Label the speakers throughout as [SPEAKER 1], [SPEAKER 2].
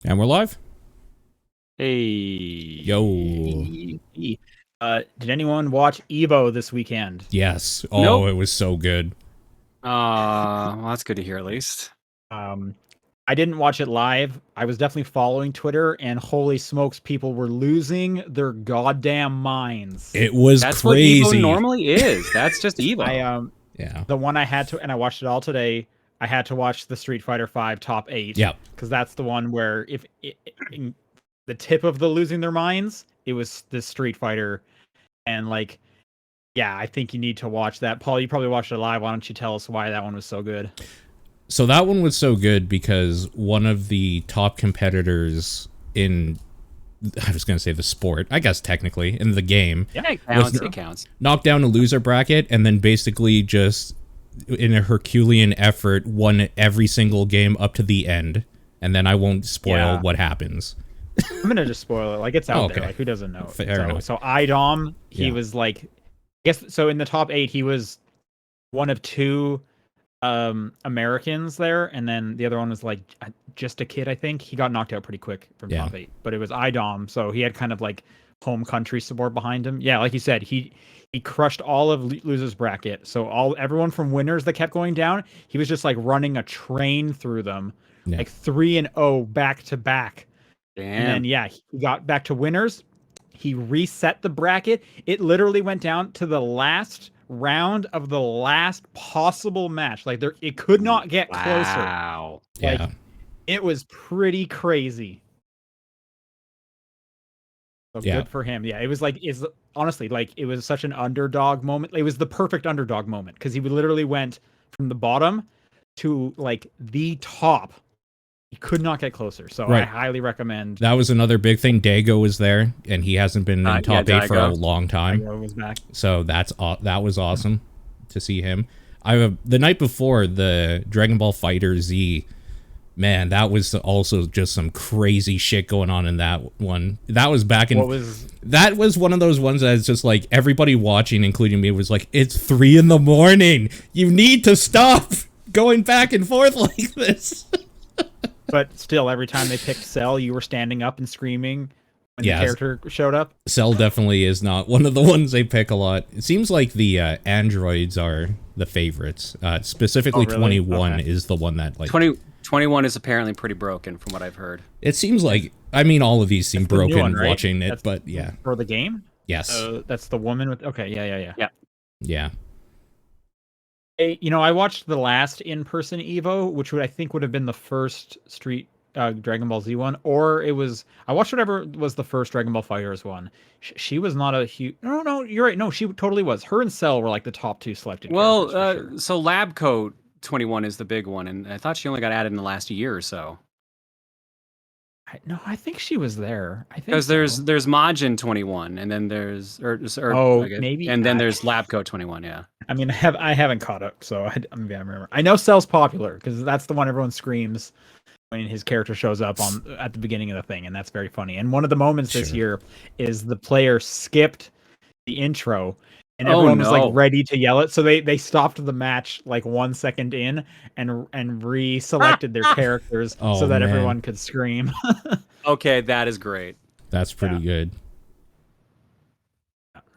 [SPEAKER 1] And we're live.
[SPEAKER 2] Hey.
[SPEAKER 1] Yo.
[SPEAKER 3] Did anyone watch Evo this weekend?
[SPEAKER 1] Yes. Oh,
[SPEAKER 2] Nope.
[SPEAKER 1] it was so good.
[SPEAKER 2] Well, that's good to hear at least.
[SPEAKER 3] Um, I didn't watch it live. I was definitely following Twitter, and holy smokes, people were losing their goddamn minds.
[SPEAKER 1] It was
[SPEAKER 2] That's
[SPEAKER 1] crazy.
[SPEAKER 2] what Evo normally is. That's just Evo.
[SPEAKER 1] Yeah.
[SPEAKER 3] The one I had to, and I watched it all today. I had to watch the Street Fighter V top 8.
[SPEAKER 1] Yeah.
[SPEAKER 3] Because that's the one where if in the tip of the losing their minds, it was the Street Fighter, and like, yeah, I think you need to watch that. Paul, you probably watched it live. Why don't you tell us why that one was so good?
[SPEAKER 1] So that one was so good because one of the top competitors in, I was going to say the sport, I guess technically, in the game.
[SPEAKER 2] Yeah, it counts. It counts.
[SPEAKER 1] Knocked down a loser bracket and then basically just, in a Herculean effort, won every single game up to the end. And then I won't spoil what happens.
[SPEAKER 3] I'm going to just spoil it. Like, it's out there. Like, who doesn't know?
[SPEAKER 1] Fair enough.
[SPEAKER 3] So Eiyuden, he was like, I guess, so in the top 8, he was one of 2 Americans there, and then the other one was like just a kid. I think he got knocked out pretty quick from top 8, but it was Eiyuden, so he had kind of like home country support behind him. Yeah, like you said, he crushed all of losers bracket. So everyone from winners that kept going down, he was just like running a train through them, like 3-0 back to back.
[SPEAKER 2] Damn.
[SPEAKER 3] And then he got back to winners. He reset the bracket. It literally went down to the last round of the last possible match. Like, it could not get closer.
[SPEAKER 2] Wow.
[SPEAKER 3] Like, it was pretty crazy. So good for him. Yeah, it was like, honestly, like, it was such an underdog moment. It was the perfect underdog moment because he literally went from the bottom to like the top. He could not get closer, so I highly recommend.
[SPEAKER 1] That was another big thing. Dago was there, and he hasn't been in top 8 for a long time.
[SPEAKER 3] Dago was back.
[SPEAKER 1] So that was awesome to see him. The night before the Dragon Ball Fighter Z, man, that was also just some crazy shit going on in that one. That was back in. That was one of those ones that's just like everybody watching, including me, was like, "It's 3 a.m. You need to stop going back and forth like this."
[SPEAKER 3] But still, every time they picked Cell, you were standing up and screaming when the character showed up.
[SPEAKER 1] Cell definitely is not one of the ones they pick a lot. It seems like the androids are the favorites. Specifically, 21 is the one that like
[SPEAKER 2] 21 is apparently pretty broken from what I've heard.
[SPEAKER 1] It seems like, I mean, all of these seem broken watching it, but yeah.
[SPEAKER 3] For the game?
[SPEAKER 1] Yes.
[SPEAKER 3] That's the woman with. Okay,
[SPEAKER 2] yeah.
[SPEAKER 3] You know, I watched the last in-person Evo, which I think would have been the first Dragon Ball Z one, or I watched whatever was the first Dragon Ball Fighters one. She was not a huge. No, you're right. No, she totally was. Her and Cell were like the top 2 selected.
[SPEAKER 2] Well, so Labco 21 is the big one, and I thought she only got added in the last year or so.
[SPEAKER 3] No, I think she was there. I think
[SPEAKER 2] because there's Majin 21, and then there's
[SPEAKER 3] maybe,
[SPEAKER 2] and then there's Labco 21. Yeah.
[SPEAKER 3] I mean, I haven't caught up, so I remember. I know Cell's popular because that's the one everyone screams when his character shows up at the beginning of the thing, and that's very funny. And one of the moments this year is the player skipped the intro, and everyone was like ready to yell it, so they stopped the match like 1 second in and re-selected their characters so that everyone could scream.
[SPEAKER 2] Okay, that is great.
[SPEAKER 1] That's pretty good.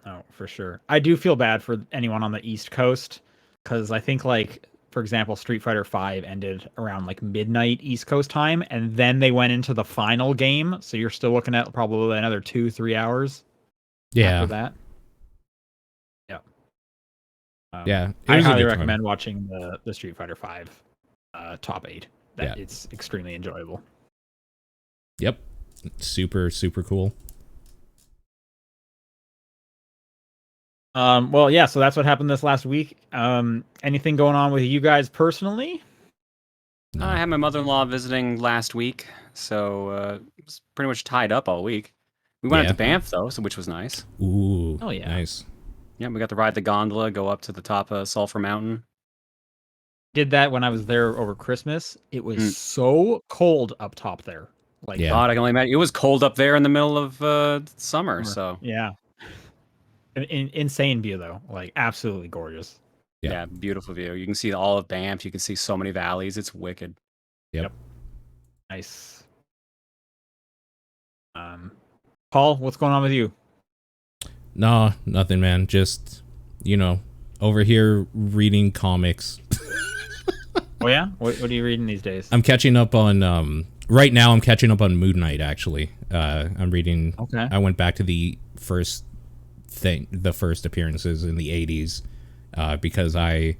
[SPEAKER 3] Oh, for sure. I do feel bad for anyone on the East Coast because I think, like, for example, Street Fighter V ended around like midnight East Coast time, and then they went into the final game. So you're still looking at probably another 2-3 hours. After that. Yeah. I highly recommend watching the Street Fighter V top 8. It's extremely enjoyable.
[SPEAKER 1] Yep. Super, super cool.
[SPEAKER 3] Well, yeah, so that's what happened this last week. Anything going on with you guys personally?
[SPEAKER 2] I had my mother-in-law visiting last week, so it was pretty much tied up all week. We went out to Banff, though, which was nice.
[SPEAKER 1] Ooh, nice.
[SPEAKER 2] Yeah, we got to ride the gondola, go up to the top of Sulphur Mountain.
[SPEAKER 3] Did that when I was there over Christmas. It was so cold up top there.
[SPEAKER 2] Like, God, I can only imagine. It was cold up there in the middle of summer, so.
[SPEAKER 3] Yeah. Insane view, though. Like, absolutely gorgeous.
[SPEAKER 2] Yeah, beautiful view. You can see all of Banff. You can see so many valleys. It's wicked.
[SPEAKER 1] Yep.
[SPEAKER 3] Nice. Paul, what's going on with you?
[SPEAKER 1] No, nothing, man. Just, over here reading comics.
[SPEAKER 3] Oh yeah, what are you reading these days?
[SPEAKER 1] I'm catching up on right now. I'm catching up on Moon Knight. Actually, I'm reading.
[SPEAKER 3] Okay.
[SPEAKER 1] I went back to the first appearances in the '80s because I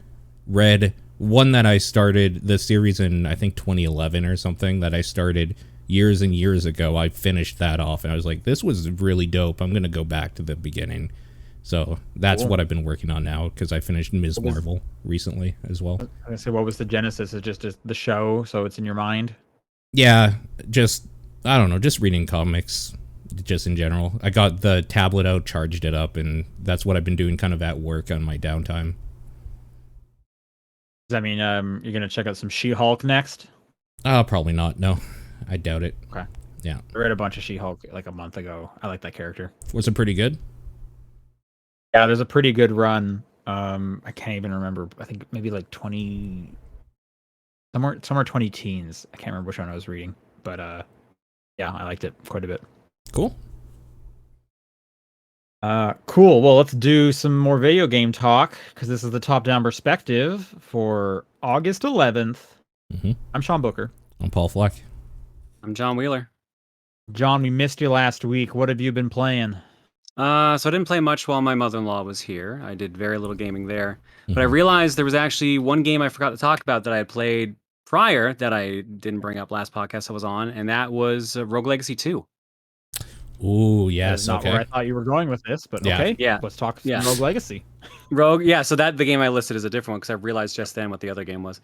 [SPEAKER 1] read one that I started the series in I think 2011 or something that I started years and years ago. I finished that off and I was like, this was really dope. I'm gonna go back to the beginning. So that's what I've been working on now because I finished Ms. Marvel recently as well.
[SPEAKER 3] I was gonna say, what was the genesis? Is just the show, so it's in your mind?
[SPEAKER 1] Yeah, just I don't know, just reading comics, just in general. I got the tablet out, charged it up, and that's what I've been doing kind of at work on my downtime.
[SPEAKER 3] Does that mean you're gonna check out some She-Hulk next?
[SPEAKER 1] Probably not. No, I doubt it.
[SPEAKER 3] Okay.
[SPEAKER 1] Yeah.
[SPEAKER 3] I read a bunch of She-Hulk like a month ago. I like that character.
[SPEAKER 1] Was it pretty good?
[SPEAKER 3] Yeah, there's a pretty good run. I can't even remember. I think maybe like 20, somewhere 20 teens. I can't remember which one I was reading, but yeah, I liked it quite a bit.
[SPEAKER 1] Cool.
[SPEAKER 3] Cool. Well, let's do some more video game talk because this is the top-down perspective for August 11th.
[SPEAKER 1] Mm-hmm.
[SPEAKER 3] I'm Sean Booker.
[SPEAKER 1] I'm Paul Fleck.
[SPEAKER 2] I'm John Wheeler.
[SPEAKER 3] John, we missed you last week. What have you been playing?
[SPEAKER 2] So I didn't play much while my mother-in-law was here. I did very little gaming there. But I realized there was actually one game I forgot to talk about that I had played prior that I didn't bring up last podcast I was on, and that was Rogue Legacy 2.
[SPEAKER 1] Ooh, yes.
[SPEAKER 3] That's not where I thought you were going with this, but okay.
[SPEAKER 2] Yeah.
[SPEAKER 3] Let's talk some Rogue Legacy.
[SPEAKER 2] So the game I listed is a different one because I realized just then what the other game was.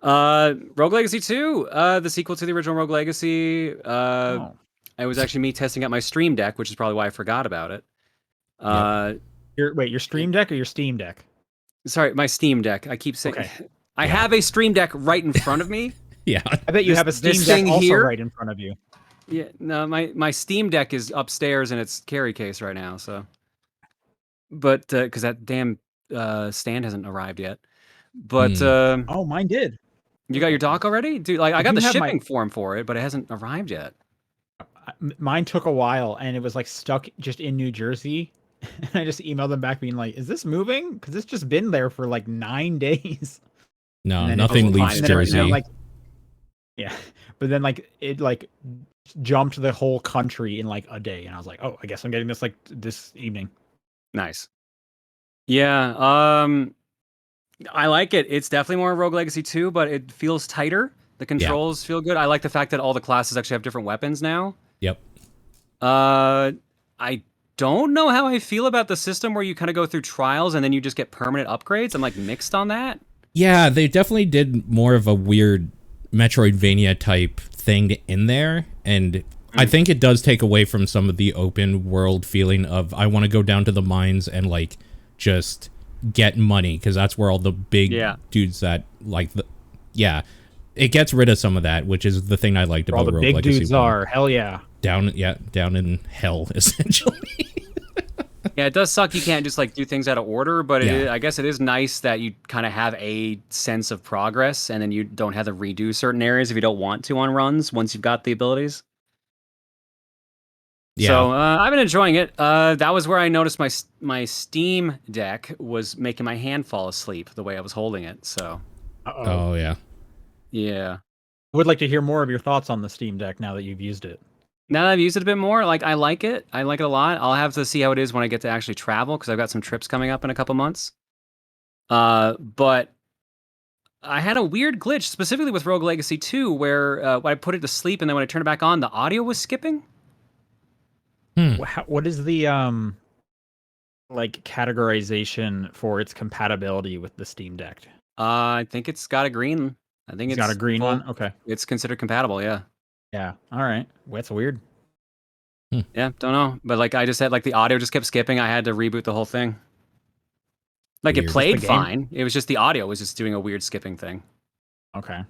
[SPEAKER 2] Rogue Legacy 2, the sequel to the original Rogue Legacy. It was actually me testing out my Stream Deck, which is probably why I forgot about it.
[SPEAKER 3] Your Stream Deck or your Steam Deck?
[SPEAKER 2] Sorry, my Steam Deck. I keep saying I have a Stream Deck right in front of me.
[SPEAKER 1] Yeah.
[SPEAKER 3] I bet you have a Steam Deck also right in front of you.
[SPEAKER 2] Yeah, no, my Steam Deck is upstairs in its carry case right now, so. But because that damn stand hasn't arrived yet. But
[SPEAKER 3] oh, mine did.
[SPEAKER 2] You got your dock already? Dude, like I got the shipping form for it, but it hasn't arrived yet.
[SPEAKER 3] Mine took a while and it was like stuck just in New Jersey. And I just emailed them back being like, is this moving? Because it's just been there for like 9 days.
[SPEAKER 1] No, nothing leaves Jersey.
[SPEAKER 3] Yeah. But then it jumped the whole country in like a day. And I was like, oh, I guess I'm getting this like this evening.
[SPEAKER 2] Nice. Yeah. I like it. It's definitely more Rogue Legacy 2, but it feels tighter. The controls feel good. I like the fact that all the classes actually have different weapons now.
[SPEAKER 1] Yep.
[SPEAKER 2] I don't know how I feel about the system where you kind of go through trials and then you just get permanent upgrades. I'm like mixed on that.
[SPEAKER 1] Yeah, they definitely did more of a weird Metroidvania type thing in there, and I think it does take away from some of the open world feeling of I want to go down to the mines and like just get money because that's where all the big dudes that like it gets rid of some of that, which is the thing I liked about Rogue Legacy. All the big dudes
[SPEAKER 3] are hell yeah.
[SPEAKER 1] Down in hell essentially.
[SPEAKER 2] Yeah, it does suck you can't just like do things out of order, but I guess it is nice that you kind of have a sense of progress and then you don't have to redo certain areas if you don't want to on runs once you've got the abilities. Yeah. So I've been enjoying it. That was where I noticed my Steam Deck was making my hand fall asleep the way I was holding it. So.
[SPEAKER 1] Oh yeah.
[SPEAKER 2] Yeah.
[SPEAKER 3] I would like to hear more of your thoughts on the Steam Deck now that you've used it.
[SPEAKER 2] Now that I've used it a bit more, like I like it. I like it a lot. I'll have to see how it is when I get to actually travel because I've got some trips coming up in a couple months. But I had a weird glitch specifically with Rogue Legacy 2 where when I put it to sleep and then when I turned it back on, the audio was skipping.
[SPEAKER 3] What is the categorization for its compatibility with the Steam Deck?
[SPEAKER 2] I think it's got a green. I think it's
[SPEAKER 3] got a green one. Okay,
[SPEAKER 2] it's considered compatible. Yeah.
[SPEAKER 3] Yeah. All right. Well, that's weird.
[SPEAKER 2] Yeah, don't know. But like I just said, like the audio just kept skipping. I had to reboot the whole thing. Like it played fine. It was just the audio was just doing a weird skipping thing.
[SPEAKER 3] Okay.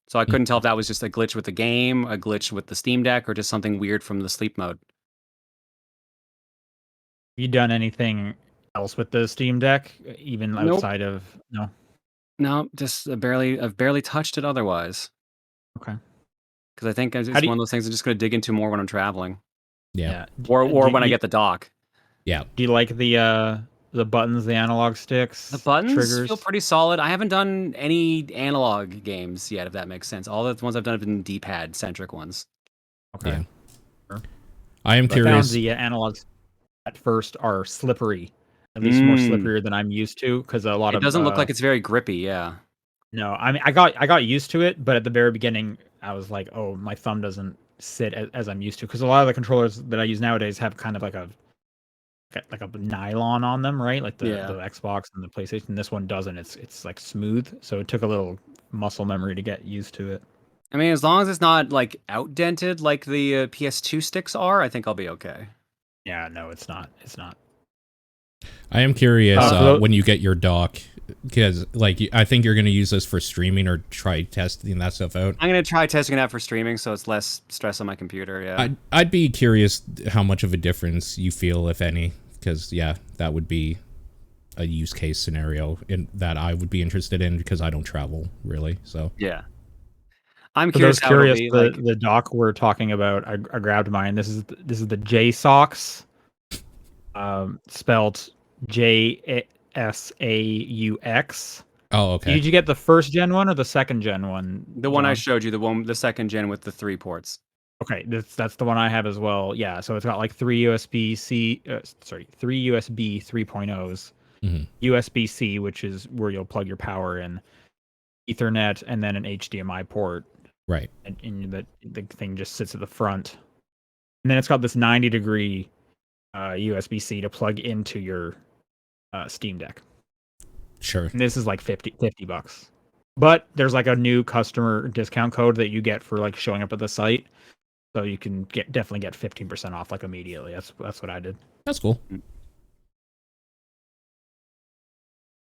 [SPEAKER 2] So I couldn't tell if that was just a glitch with the game, a glitch with the Steam Deck, or just something weird from the sleep mode.
[SPEAKER 3] You done anything else with the Steam Deck, even outside of no?
[SPEAKER 2] No, just I've barely touched it otherwise.
[SPEAKER 3] Okay.
[SPEAKER 2] Because I think it's one of those things I'm just going to dig into more when I'm traveling.
[SPEAKER 1] Yeah.
[SPEAKER 2] Or
[SPEAKER 3] Do
[SPEAKER 2] when I
[SPEAKER 3] you-
[SPEAKER 2] get the dock.
[SPEAKER 1] Yeah.
[SPEAKER 3] Do you like the buttons, the analog sticks,
[SPEAKER 2] The buttons
[SPEAKER 3] triggers?
[SPEAKER 2] feel pretty solid. I haven't done any analog games yet, if that makes sense. All the ones I've done have been D-pad centric ones.
[SPEAKER 3] Okay.
[SPEAKER 1] Yeah.
[SPEAKER 3] Sure.
[SPEAKER 1] I am
[SPEAKER 3] I found
[SPEAKER 1] curious.
[SPEAKER 3] the analogs at first are slippery, at least more slipperier than I'm used to, because a lot
[SPEAKER 2] It
[SPEAKER 3] of
[SPEAKER 2] doesn't look like it's very grippy, yeah.
[SPEAKER 3] no, I mean I got used to it, but at the very beginning I was like, oh, my thumb doesn't sit as I'm used to, because a lot of the controllers that I use nowadays have kind of like a nylon on them, right? Like the Xbox and the PlayStation. This one doesn't. It's like smooth, so it took a little muscle memory to get used to it.
[SPEAKER 2] I mean, as long as it's not like outdented like the PS2 sticks are, I think I'll be okay.
[SPEAKER 3] Yeah, no, it's not. It's not.
[SPEAKER 1] I am curious when you get your dock, because like I think you're going to use this for streaming or try testing that stuff out.
[SPEAKER 2] I'm gonna try testing it out for streaming, so it's less stress on my computer. Yeah,
[SPEAKER 1] I'd be curious how much of a difference you feel, if any, because yeah, that would be a use case scenario that I would be interested in, because I don't travel really. So
[SPEAKER 2] yeah, I'm
[SPEAKER 3] For
[SPEAKER 2] curious.
[SPEAKER 3] those curious,
[SPEAKER 2] how it'll be,
[SPEAKER 3] the dock we're talking about, I grabbed mine. This is the J Socks, spelled JSAUX.
[SPEAKER 1] oh, okay.
[SPEAKER 3] Did you get the first gen one or the second gen one?
[SPEAKER 2] the one I
[SPEAKER 3] John?
[SPEAKER 2] showed you, the second gen with the 3 ports.
[SPEAKER 3] Okay, that's the one I have as well. Yeah, so it's got like three USB 3.0s, USB C, which is where you'll plug your power in, Ethernet, and then an HDMI port.
[SPEAKER 1] Right.
[SPEAKER 3] And the thing just sits at the front, and then it's got this 90-degree USB C to plug into your Steam Deck.
[SPEAKER 1] Sure.
[SPEAKER 3] And this is like $50. But there's like a new customer discount code that you get for like showing up at the site. So you can definitely get 15% off like immediately. That's what I did.
[SPEAKER 1] That's cool.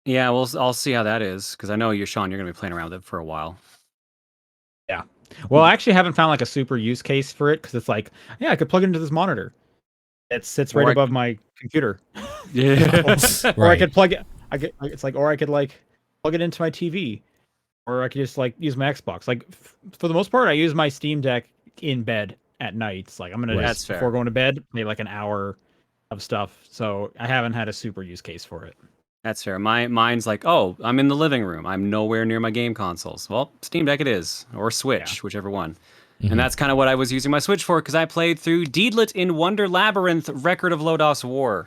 [SPEAKER 2] Yeah, I'll see how that is, because I know Sean, you're gonna be playing around with it for a while.
[SPEAKER 3] Yeah. Well, I actually haven't found like a super use case for it, because it's like, yeah, I could plug it into this monitor. It sits right above my computer.
[SPEAKER 2] Yeah.
[SPEAKER 3] Or I could plug it. Or I could like plug it into my TV, or I could just like use my Xbox. Like for the most part, I use my Steam Deck in bed at night. It's like I'm gonna just, before going to bed, maybe like an hour of stuff. So I haven't had a super use case for it.
[SPEAKER 2] That's fair. Mine's like, oh, I'm in the living room. I'm nowhere near my game consoles. Well, Steam Deck it is, or Switch, whichever one. And that's kind of what I was using my Switch for, because I played through Deedlit in Wonder Labyrinth, Record of Lodoss War.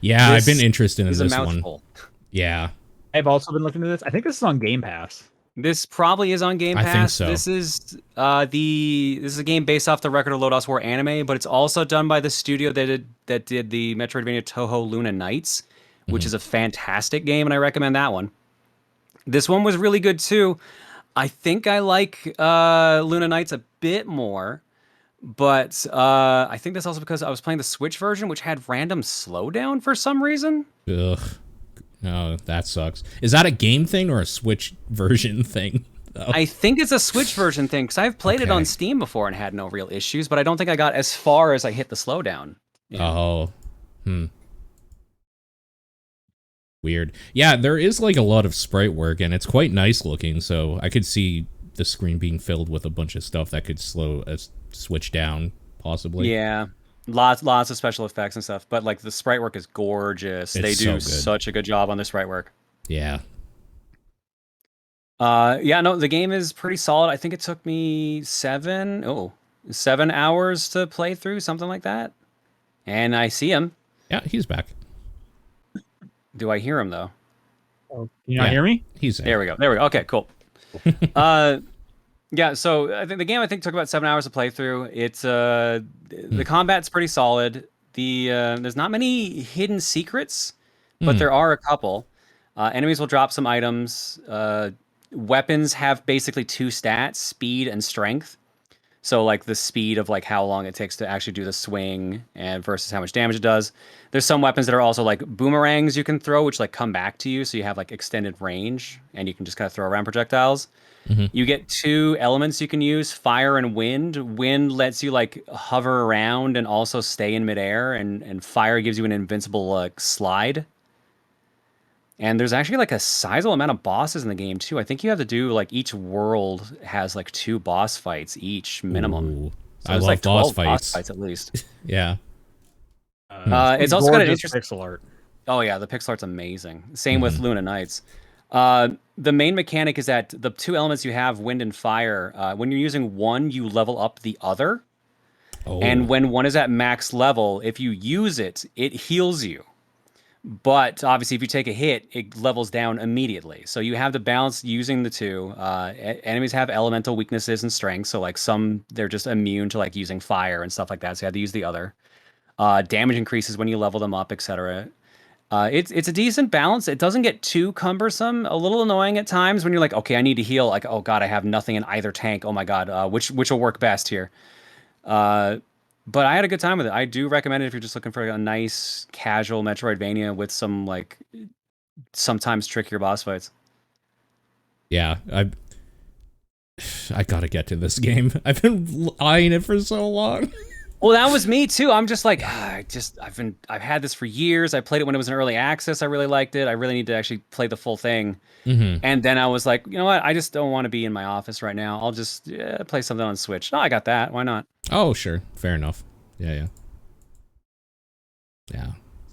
[SPEAKER 1] Yeah, I've been interested in this one. Yeah.
[SPEAKER 3] I've also been looking at this. I think this is on Game Pass.
[SPEAKER 2] This probably is on Game Pass.
[SPEAKER 1] I think so.
[SPEAKER 2] This is this is a game based off the Record of Lodoss War anime, but it's also done by the studio that did the Metroidvania Toho Luna Nights, which is a fantastic game, and I recommend that one. This one was really good too. I think I like Luna Nights a bit more, but I think that's also because I was playing the Switch version, which had random slowdown for some reason.
[SPEAKER 1] Ugh. Oh, that sucks. Is that a game thing or a Switch version thing?
[SPEAKER 2] I think it's a Switch version thing, because I've played it on Steam before and had no real issues, but I don't think I got as far as I hit the slowdown. Yeah.
[SPEAKER 1] Oh. Weird. Yeah, there is like a lot of sprite work, and it's quite nice looking, so I could see the screen being filled with a bunch of stuff that could slow a Switch down, possibly.
[SPEAKER 2] Yeah. Lots of special effects and stuff, but like the sprite work is gorgeous. They do such a good job on the sprite work.
[SPEAKER 1] Yeah.
[SPEAKER 2] Yeah, no, the game is pretty solid. I think it took me 7 hours to play through, something like that. And I see him.
[SPEAKER 1] Yeah, he's back.
[SPEAKER 2] Do I hear him though?
[SPEAKER 3] Oh, can you not hear me?
[SPEAKER 1] He's
[SPEAKER 2] there. We go. Okay, cool. Yeah, so I think the game took about 7 hours to play through. It's the combat's pretty solid. There's not many hidden secrets, but there are a couple. Enemies will drop some items. Weapons have basically 2 stats, speed and strength. So like the speed of like how long it takes to actually do the swing and versus how much damage it does. There's some weapons that are also like boomerangs you can throw, which like come back to you, so you have like extended range and you can just kind of throw around projectiles. You get 2 elements you can use, fire and wind. Wind lets you like hover around and also stay in midair, and fire gives you an invincible like slide. And there's actually like a sizable amount of bosses in the game too. I think you have to do like each world has like 2 boss fights each minimum.
[SPEAKER 1] Ooh,
[SPEAKER 2] So
[SPEAKER 1] I
[SPEAKER 2] there's
[SPEAKER 1] love
[SPEAKER 2] like
[SPEAKER 1] boss
[SPEAKER 2] 12
[SPEAKER 1] fights.
[SPEAKER 2] boss fights at least.
[SPEAKER 1] Yeah.
[SPEAKER 2] It's also got an
[SPEAKER 3] gorgeous
[SPEAKER 2] interesting
[SPEAKER 3] pixel art.
[SPEAKER 2] Oh yeah, the pixel art's amazing. Same with
[SPEAKER 1] Mhm.
[SPEAKER 2] Luna Knights. The main mechanic is that the two elements you have, wind and fire, when you're using one, you level up the other. And
[SPEAKER 1] Oh.
[SPEAKER 2] when one is at max level, if you use it, it heals you. But obviously, if you take a hit, it levels down immediately. So you have to balance using the two. Enemies have elemental weaknesses and strengths. So like some, they're just immune to like using fire and stuff like that. So you have to use the other. Damage increases when you level them up, etc. It's a decent balance. It doesn't get too cumbersome. A little annoying at times when you're like, okay, I need to heal. Like, oh god, I have nothing in either tank. Oh my god, which will work best here? But I had a good time with it. I do recommend it if you're just looking for a nice casual Metroidvania with some like sometimes trickier boss fights.
[SPEAKER 1] Yeah, I gotta get to this game. I've been eyeing it for so long.
[SPEAKER 2] Well, that was me too. I'm just like, I've had this for years. I played it when it was in early access. I really liked it. I really need to actually play the full thing.
[SPEAKER 1] Mm-hmm.
[SPEAKER 2] And then I was like, you know what? I just don't want to be in my office right now. I'll just play something on Switch. Oh, I got that. Why not?
[SPEAKER 1] Oh, sure. Fair enough. Yeah.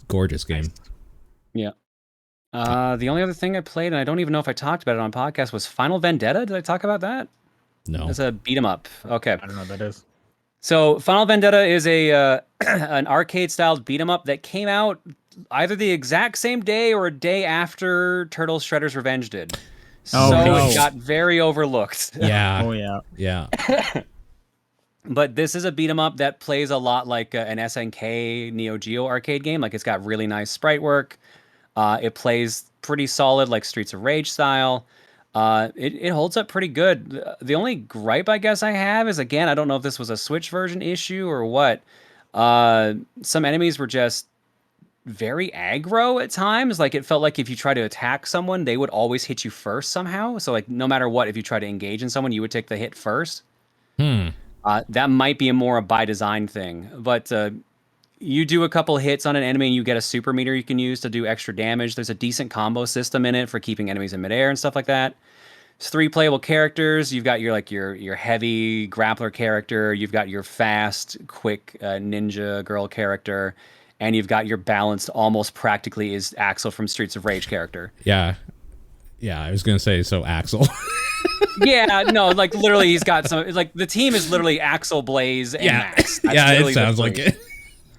[SPEAKER 1] Gorgeous game.
[SPEAKER 2] Yeah. The only other thing I played, and I don't even know if I talked about it on podcast, was Final Vendetta. Did I talk about that?
[SPEAKER 1] No.
[SPEAKER 2] It's a beat 'em up. Okay.
[SPEAKER 3] I don't know what that is.
[SPEAKER 2] So Final Vendetta is a an arcade-styled beat 'em up that came out either the exact same day or a day after Turtles Shredder's Revenge did.
[SPEAKER 3] Oh,
[SPEAKER 2] So
[SPEAKER 3] no.
[SPEAKER 2] it got very overlooked.
[SPEAKER 1] Yeah.
[SPEAKER 3] Oh yeah.
[SPEAKER 1] Yeah.
[SPEAKER 2] But this is a beat 'em up that plays a lot like an SNK Neo Geo arcade game. Like it's got really nice sprite work. It plays pretty solid, like Streets of Rage style. It holds up pretty good. The only gripe I guess I have is, again, I don't know if this was a Switch version issue or what. Some enemies were just very aggro at times. Like it felt like if you try to attack someone, they would always hit you first somehow. So like no matter what, if you try to engage in someone, you would take the hit first. That might be a more a by design thing, but you do a couple hits on an enemy and you get a super meter you can use to do extra damage. There's a decent combo system in it for keeping enemies in midair and stuff like that. It's 3 playable characters. You've got your heavy grappler character. You've got your fast, quick ninja girl character, and you've got your balanced, almost practically is Axel from Streets of Rage character.
[SPEAKER 1] Yeah. I was gonna say so Axel.
[SPEAKER 2] Yeah, no, like literally, he's got some. Like the team is literally Axel, Blaze, and Max. That's
[SPEAKER 1] It
[SPEAKER 2] literally
[SPEAKER 1] sounds
[SPEAKER 2] the
[SPEAKER 1] like
[SPEAKER 2] team.
[SPEAKER 1] it.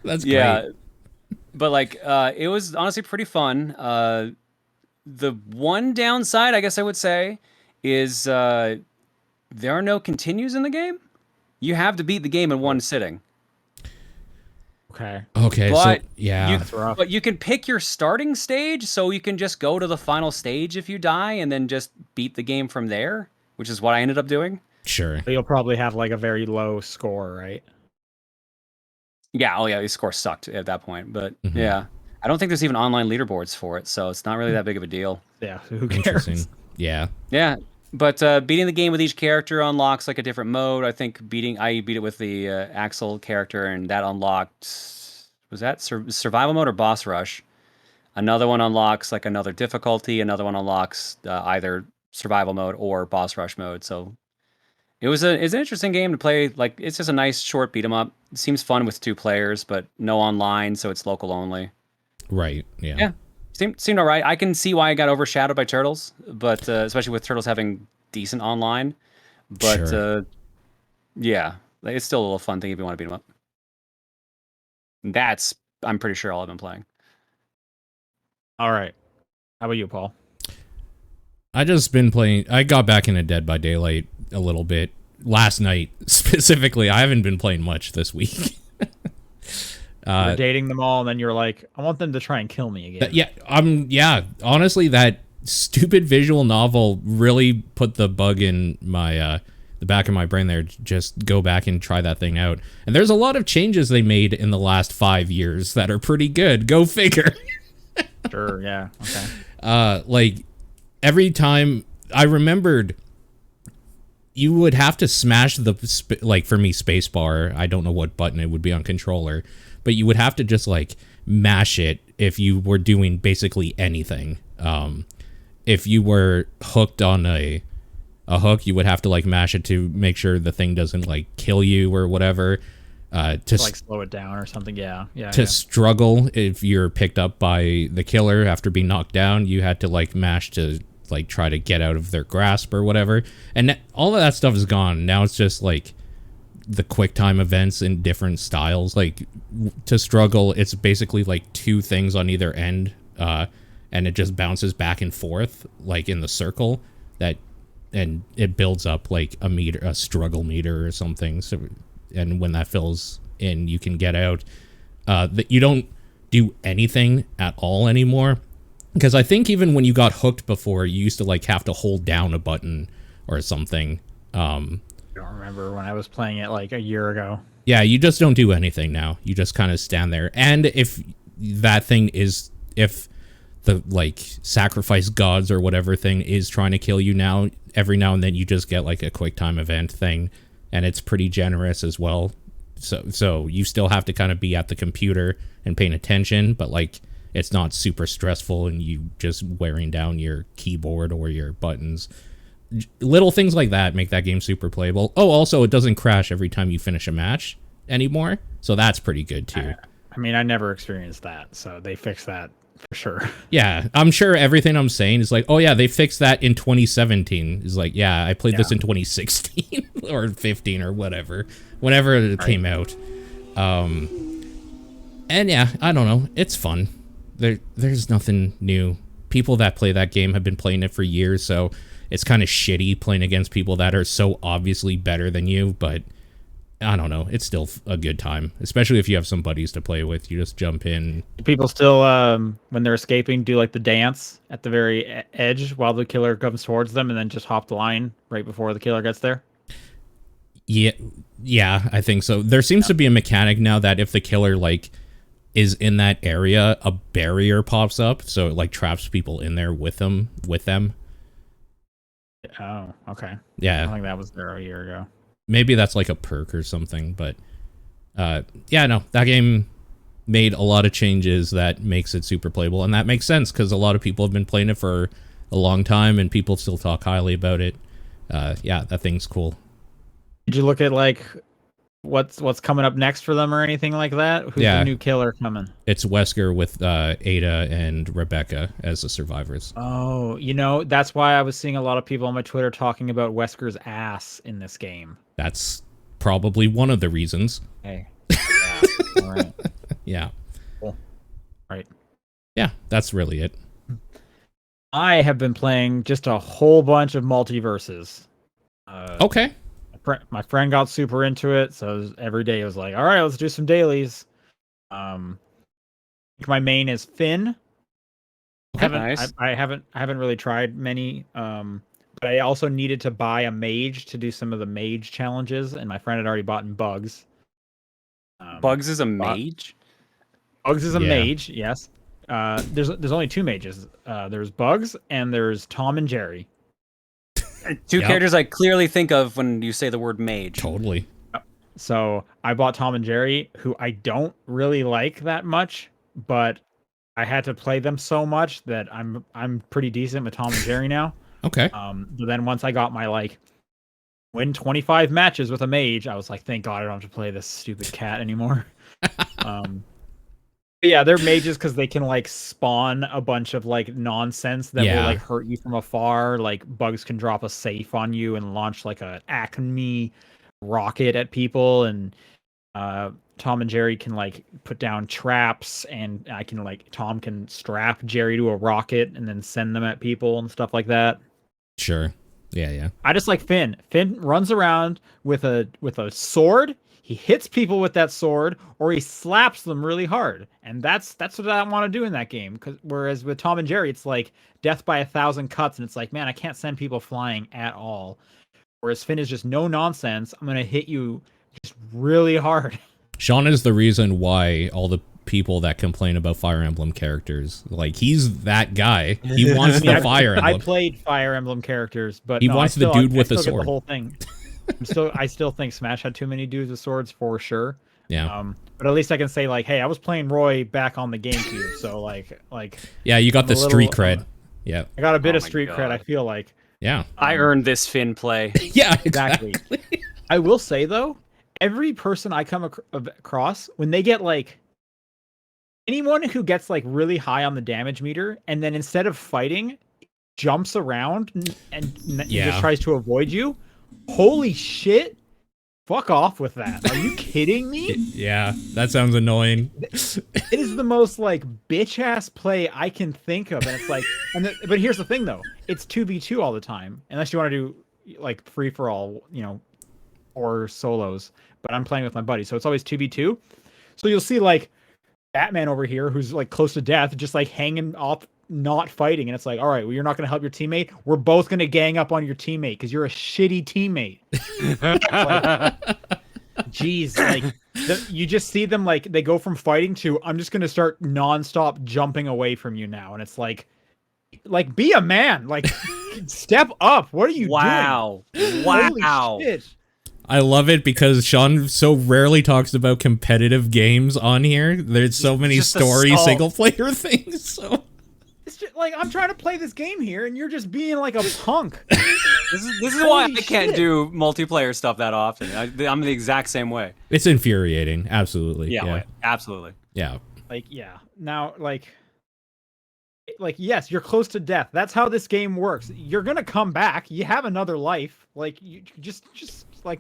[SPEAKER 1] That's great.
[SPEAKER 2] Yeah, but like it was honestly pretty fun. The one downside, I guess I would say, is there are no continues in the game. You have to beat the game in one sitting.
[SPEAKER 3] Okay.
[SPEAKER 1] Okay,
[SPEAKER 2] But
[SPEAKER 1] so yeah.
[SPEAKER 3] That's rough.
[SPEAKER 2] But you can pick your starting stage, so you can just go to the final stage if you die, and then just beat the game from there, which is what I ended up doing.
[SPEAKER 1] Sure.
[SPEAKER 3] But you'll probably have like a very low score, right?
[SPEAKER 2] Yeah, oh yeah, his score sucked at that point, but
[SPEAKER 1] Mhm.
[SPEAKER 2] yeah. I don't think there's even online leaderboards for it, so it's not really that big of a deal.
[SPEAKER 3] Yeah. Who cares?
[SPEAKER 1] Interesting. Yeah.
[SPEAKER 2] Yeah, but beating the game with each character unlocks like a different mode. I think I beat it with the Axel character, and that unlocked, was that survival mode or boss rush? Another one unlocks like another difficulty. Another one unlocks either survival mode or boss rush mode. So it's an interesting game to play. Like it's just a nice short beat 'em up. It seems fun with 2 players, but no online, so it's local only.
[SPEAKER 1] Right. Yeah.
[SPEAKER 2] Yeah. Seemed all right. I can see why it got overshadowed by Turtles, but especially with Turtles having decent online. But
[SPEAKER 1] Sure.
[SPEAKER 2] yeah, like, it's still a little fun thing if you want to beat them up. That's, I'm pretty sure, all I've been playing.
[SPEAKER 3] All right. How about you, Paul?
[SPEAKER 1] I just been playing. I got back into Dead by Daylight a little bit last night specifically. I haven't been playing much this week.
[SPEAKER 3] You're dating them all, and then you're like, I want them to try and kill me again.
[SPEAKER 1] Yeah. Honestly, that stupid visual novel really put the bug in my the back of my brain there. Just go back and try that thing out. And there's a lot of changes they made in the last 5 years that are pretty good. Go figure.
[SPEAKER 3] Sure. Yeah. Okay.
[SPEAKER 1] Like every time I remembered, you would have to smash the like for me spacebar. I don't know what button it would be on controller, but you would have to just like mash it if you were doing basically anything. If you were hooked on a hook, you would have to like mash it to make sure the thing doesn't like kill you or whatever. To
[SPEAKER 3] like slow it down or something. Yeah.
[SPEAKER 1] Struggle, if you're picked up by the killer after being knocked down, you had to like mash to like try to get out of their grasp or whatever. And all of that stuff is gone. Now it's just like the quick time events in different styles. Like to struggle, it's basically like two things on either end, and it just bounces back and forth like in the circle and it builds up like a struggle meter or something. So, and when that fills in, you can get out. That you don't do anything at all anymore, because I think even when you got hooked before, you used to like have to hold down a button or something.
[SPEAKER 3] I don't remember when I was playing it like a year ago.
[SPEAKER 1] Yeah, you just don't do anything now. You just kind of stand there. And if the like sacrifice gods or whatever thing is trying to kill you now, every now and then you just get like a quick time event thing, and it's pretty generous as well. So you still have to kind of be at the computer and paying attention, but like it's not super stressful and you just wearing down your keyboard or your buttons. Little things like that make that game super playable. Oh, also it doesn't crash every time you finish a match anymore, so that's pretty good too.
[SPEAKER 3] I mean, I never experienced that, so they fixed that for sure.
[SPEAKER 1] Yeah, I'm sure everything I'm saying is like, oh yeah, they fixed that in 2017. Is like, yeah, I played this in 2016 or 15 or whatever, whenever it came out. And yeah, I don't know, it's fun. There's nothing new. People that play that game have been playing it for years, so it's kind of shitty playing against people that are so obviously better than you, but I don't know, it's still a good time, especially if you have some buddies to play with. You just jump in.
[SPEAKER 3] Do people still, when they're escaping, do like the dance at the very edge while the killer comes towards them and then just hop the line right before the killer gets there?
[SPEAKER 1] Yeah, I think so. There seems to be a mechanic now that if the killer like is in that area, a barrier pops up, so it like traps people in there with them.
[SPEAKER 3] Oh, okay.
[SPEAKER 1] Yeah,
[SPEAKER 3] I think that was there a year ago.
[SPEAKER 1] Maybe that's like a perk or something, but yeah, no, that game made a lot of changes that makes it super playable, and that makes sense because a lot of people have been playing it for a long time and people still talk highly about it. Yeah, that thing's cool.
[SPEAKER 3] Did you look at like what's coming up next for them or anything like that? Who's the new killer coming?
[SPEAKER 1] It's Wesker with Ada and Rebecca as the survivors.
[SPEAKER 3] Oh, you know, that's why I was seeing a lot of people on my Twitter talking about Wesker's ass in this game.
[SPEAKER 1] That's probably one of the reasons.
[SPEAKER 3] Hey. Yeah. All right.
[SPEAKER 1] Yeah.
[SPEAKER 3] Cool. Right.
[SPEAKER 1] Yeah, that's really it.
[SPEAKER 3] I have been playing just a whole bunch of MultiVersus.
[SPEAKER 1] Okay.
[SPEAKER 3] My friend got super into it, so every day it was like, all right, let's do some dailies. My main is Finn.
[SPEAKER 2] Okay, nice.
[SPEAKER 3] I haven't really tried many, but I also needed to buy a mage to do some of the mage challenges, and my friend had already bought in Bugs.
[SPEAKER 2] Bugs is a mage?
[SPEAKER 3] Bugs is a mage, yes. There's only two mages. There's Bugs and there's Tom and Jerry.
[SPEAKER 2] Two characters I clearly think of when you say the word mage.
[SPEAKER 1] Totally.
[SPEAKER 3] So I bought Tom and Jerry, who I don't really like that much, but I had to play them so much that I'm pretty decent with Tom and Jerry now.
[SPEAKER 1] Okay.
[SPEAKER 3] But then once I got my win 25 matches with a mage, I was like, thank God I don't have to play this stupid cat anymore. Yeah, they're mages because they can spawn a bunch of nonsense that will hurt you from afar. Bugs can drop a safe on you and launch a Acme rocket at people, and Tom and Jerry can put down traps, and I can Tom can strap Jerry to a rocket and then send them at people and stuff like that.
[SPEAKER 1] Sure. Yeah. I
[SPEAKER 3] just like Finn. Finn runs around with a sword. He hits people with that sword, or he slaps them really hard, and that's what I want to do in that game. Whereas with Tom and Jerry, it's death by 1,000 cuts, and it's man, I can't send people flying at all. Whereas Finn is just no nonsense. I'm gonna hit you just really hard.
[SPEAKER 1] Sean is the reason why all the people that complain about Fire Emblem characters, he's that guy. He wants the Fire Emblem.
[SPEAKER 3] I played Fire Emblem characters, but
[SPEAKER 1] he wants the dude with the sword.
[SPEAKER 3] The whole thing. I still think Smash had too many dudes with swords for sure.
[SPEAKER 1] Yeah.
[SPEAKER 3] But at least I can say hey, I was playing Roy back on the GameCube, so
[SPEAKER 1] yeah, you got the street cred. Yeah.
[SPEAKER 3] I got a bit of street cred. I feel like.
[SPEAKER 1] Yeah.
[SPEAKER 2] I earned this Finn play.
[SPEAKER 1] Yeah, exactly.
[SPEAKER 3] I will say though, every person I come across, when they get like anyone who gets like really high on the damage meter, and then instead of fighting, jumps around and just tries to avoid you. Holy shit! Fuck off with that. Are you kidding me?
[SPEAKER 1] Yeah, that sounds annoying.
[SPEAKER 3] It is the most like bitch ass play I can think of, and it's like, but here's the thing though, it's 2v2 all the time, unless you want to do like free for all, or solos. But I'm playing with my buddy, so it's always 2v2. So you'll see like Batman over here, who's like close to death, just like hanging off, not fighting, and it's like, all right, well, you're not going to help your teammate. We're both going to gang up on your teammate because you're a shitty teammate. Jeez, like you just see them like they go from fighting to I'm just going to start nonstop jumping away from you now, and it's like be a man, like step up. What are you doing?
[SPEAKER 2] Wow.
[SPEAKER 3] Holy shit.
[SPEAKER 1] I love it because Sean so rarely talks about competitive games on here. There's so many story single player things. So
[SPEAKER 3] it's just like I'm trying to play this game here, and you're just being like a punk.
[SPEAKER 2] This is why I can't do multiplayer stuff that often. I'm the exact same way.
[SPEAKER 1] It's infuriating. Absolutely.
[SPEAKER 2] Yeah. Absolutely.
[SPEAKER 1] Yeah.
[SPEAKER 3] Like, yeah. Now, like yes, you're close to death. That's how this game works. You're gonna come back. You have another life. Like, you just like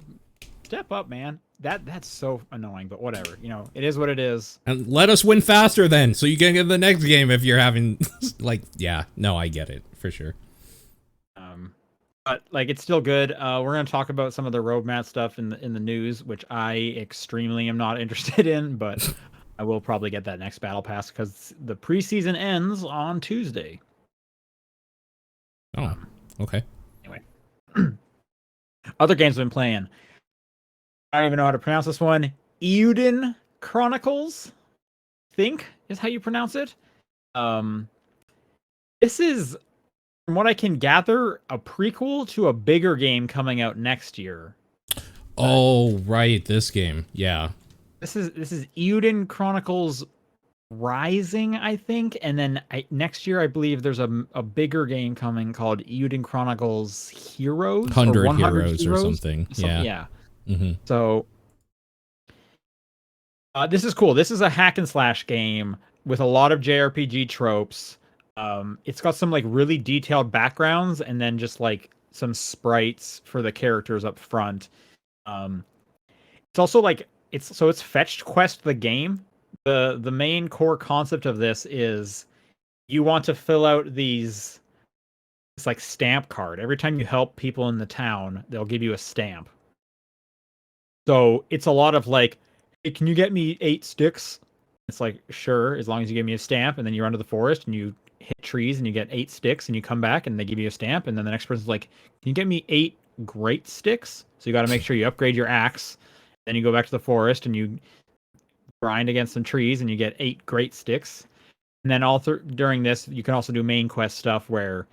[SPEAKER 3] step up, man. That's so annoying, but whatever. It is what it is.
[SPEAKER 1] And let us win faster then, so you can get the next game if you're having like, yeah. No, I get it for sure.
[SPEAKER 3] But like it's still good. We're gonna talk about some of the roadmap stuff in the news, which I extremely am not interested in, but I will probably get that next battle pass because the preseason ends on Tuesday.
[SPEAKER 1] Oh, okay.
[SPEAKER 3] Anyway, other games I've been playing. I don't even know how to pronounce this one. Eiyuden Chronicles, I think is how you pronounce it. This is, from what I can gather, a prequel to a bigger game coming out next year.
[SPEAKER 1] Oh, right, this game. Yeah.
[SPEAKER 3] This is Eiyuden Chronicles Rising, I think, and then next year I believe there's a bigger game coming called Eiyuden Chronicles Heroes,
[SPEAKER 1] 100
[SPEAKER 3] or 100
[SPEAKER 1] Heroes or something.
[SPEAKER 3] Yeah.
[SPEAKER 1] Mm-hmm.
[SPEAKER 3] So this is cool. This is a hack and slash game with a lot of JRPG tropes. It's got some like really detailed backgrounds and then just like some sprites for the characters up front. It's also like it's fetched quest the game. The main core concept of this is you want to fill out it's like stamp card. Every time you help people in the town, they'll give you a stamp. So it's a lot of like, hey, can you get me 8 sticks? It's like, sure, as long as you give me a stamp, and then you run to the forest and you hit trees and you get 8 sticks and you come back and they give you a stamp, and then the next person's like, can you get me 8 great sticks? So you got to make sure you upgrade your axe. Then you go back to the forest and you grind against some trees and you get 8 great sticks. And then during this, you can also do main quest stuff where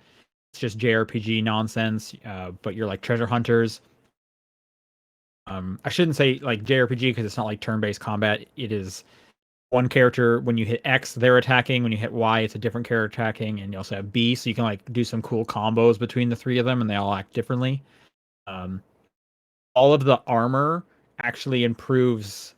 [SPEAKER 3] it's just JRPG nonsense, but you're like treasure hunters. I shouldn't say like JRPG because it's not like turn-based combat. It is one character, when you hit X, they're attacking. When you hit Y, it's a different character attacking. And you also have B, so you can like do some cool combos between the 3 of them, and they all act differently. All of the armor actually improves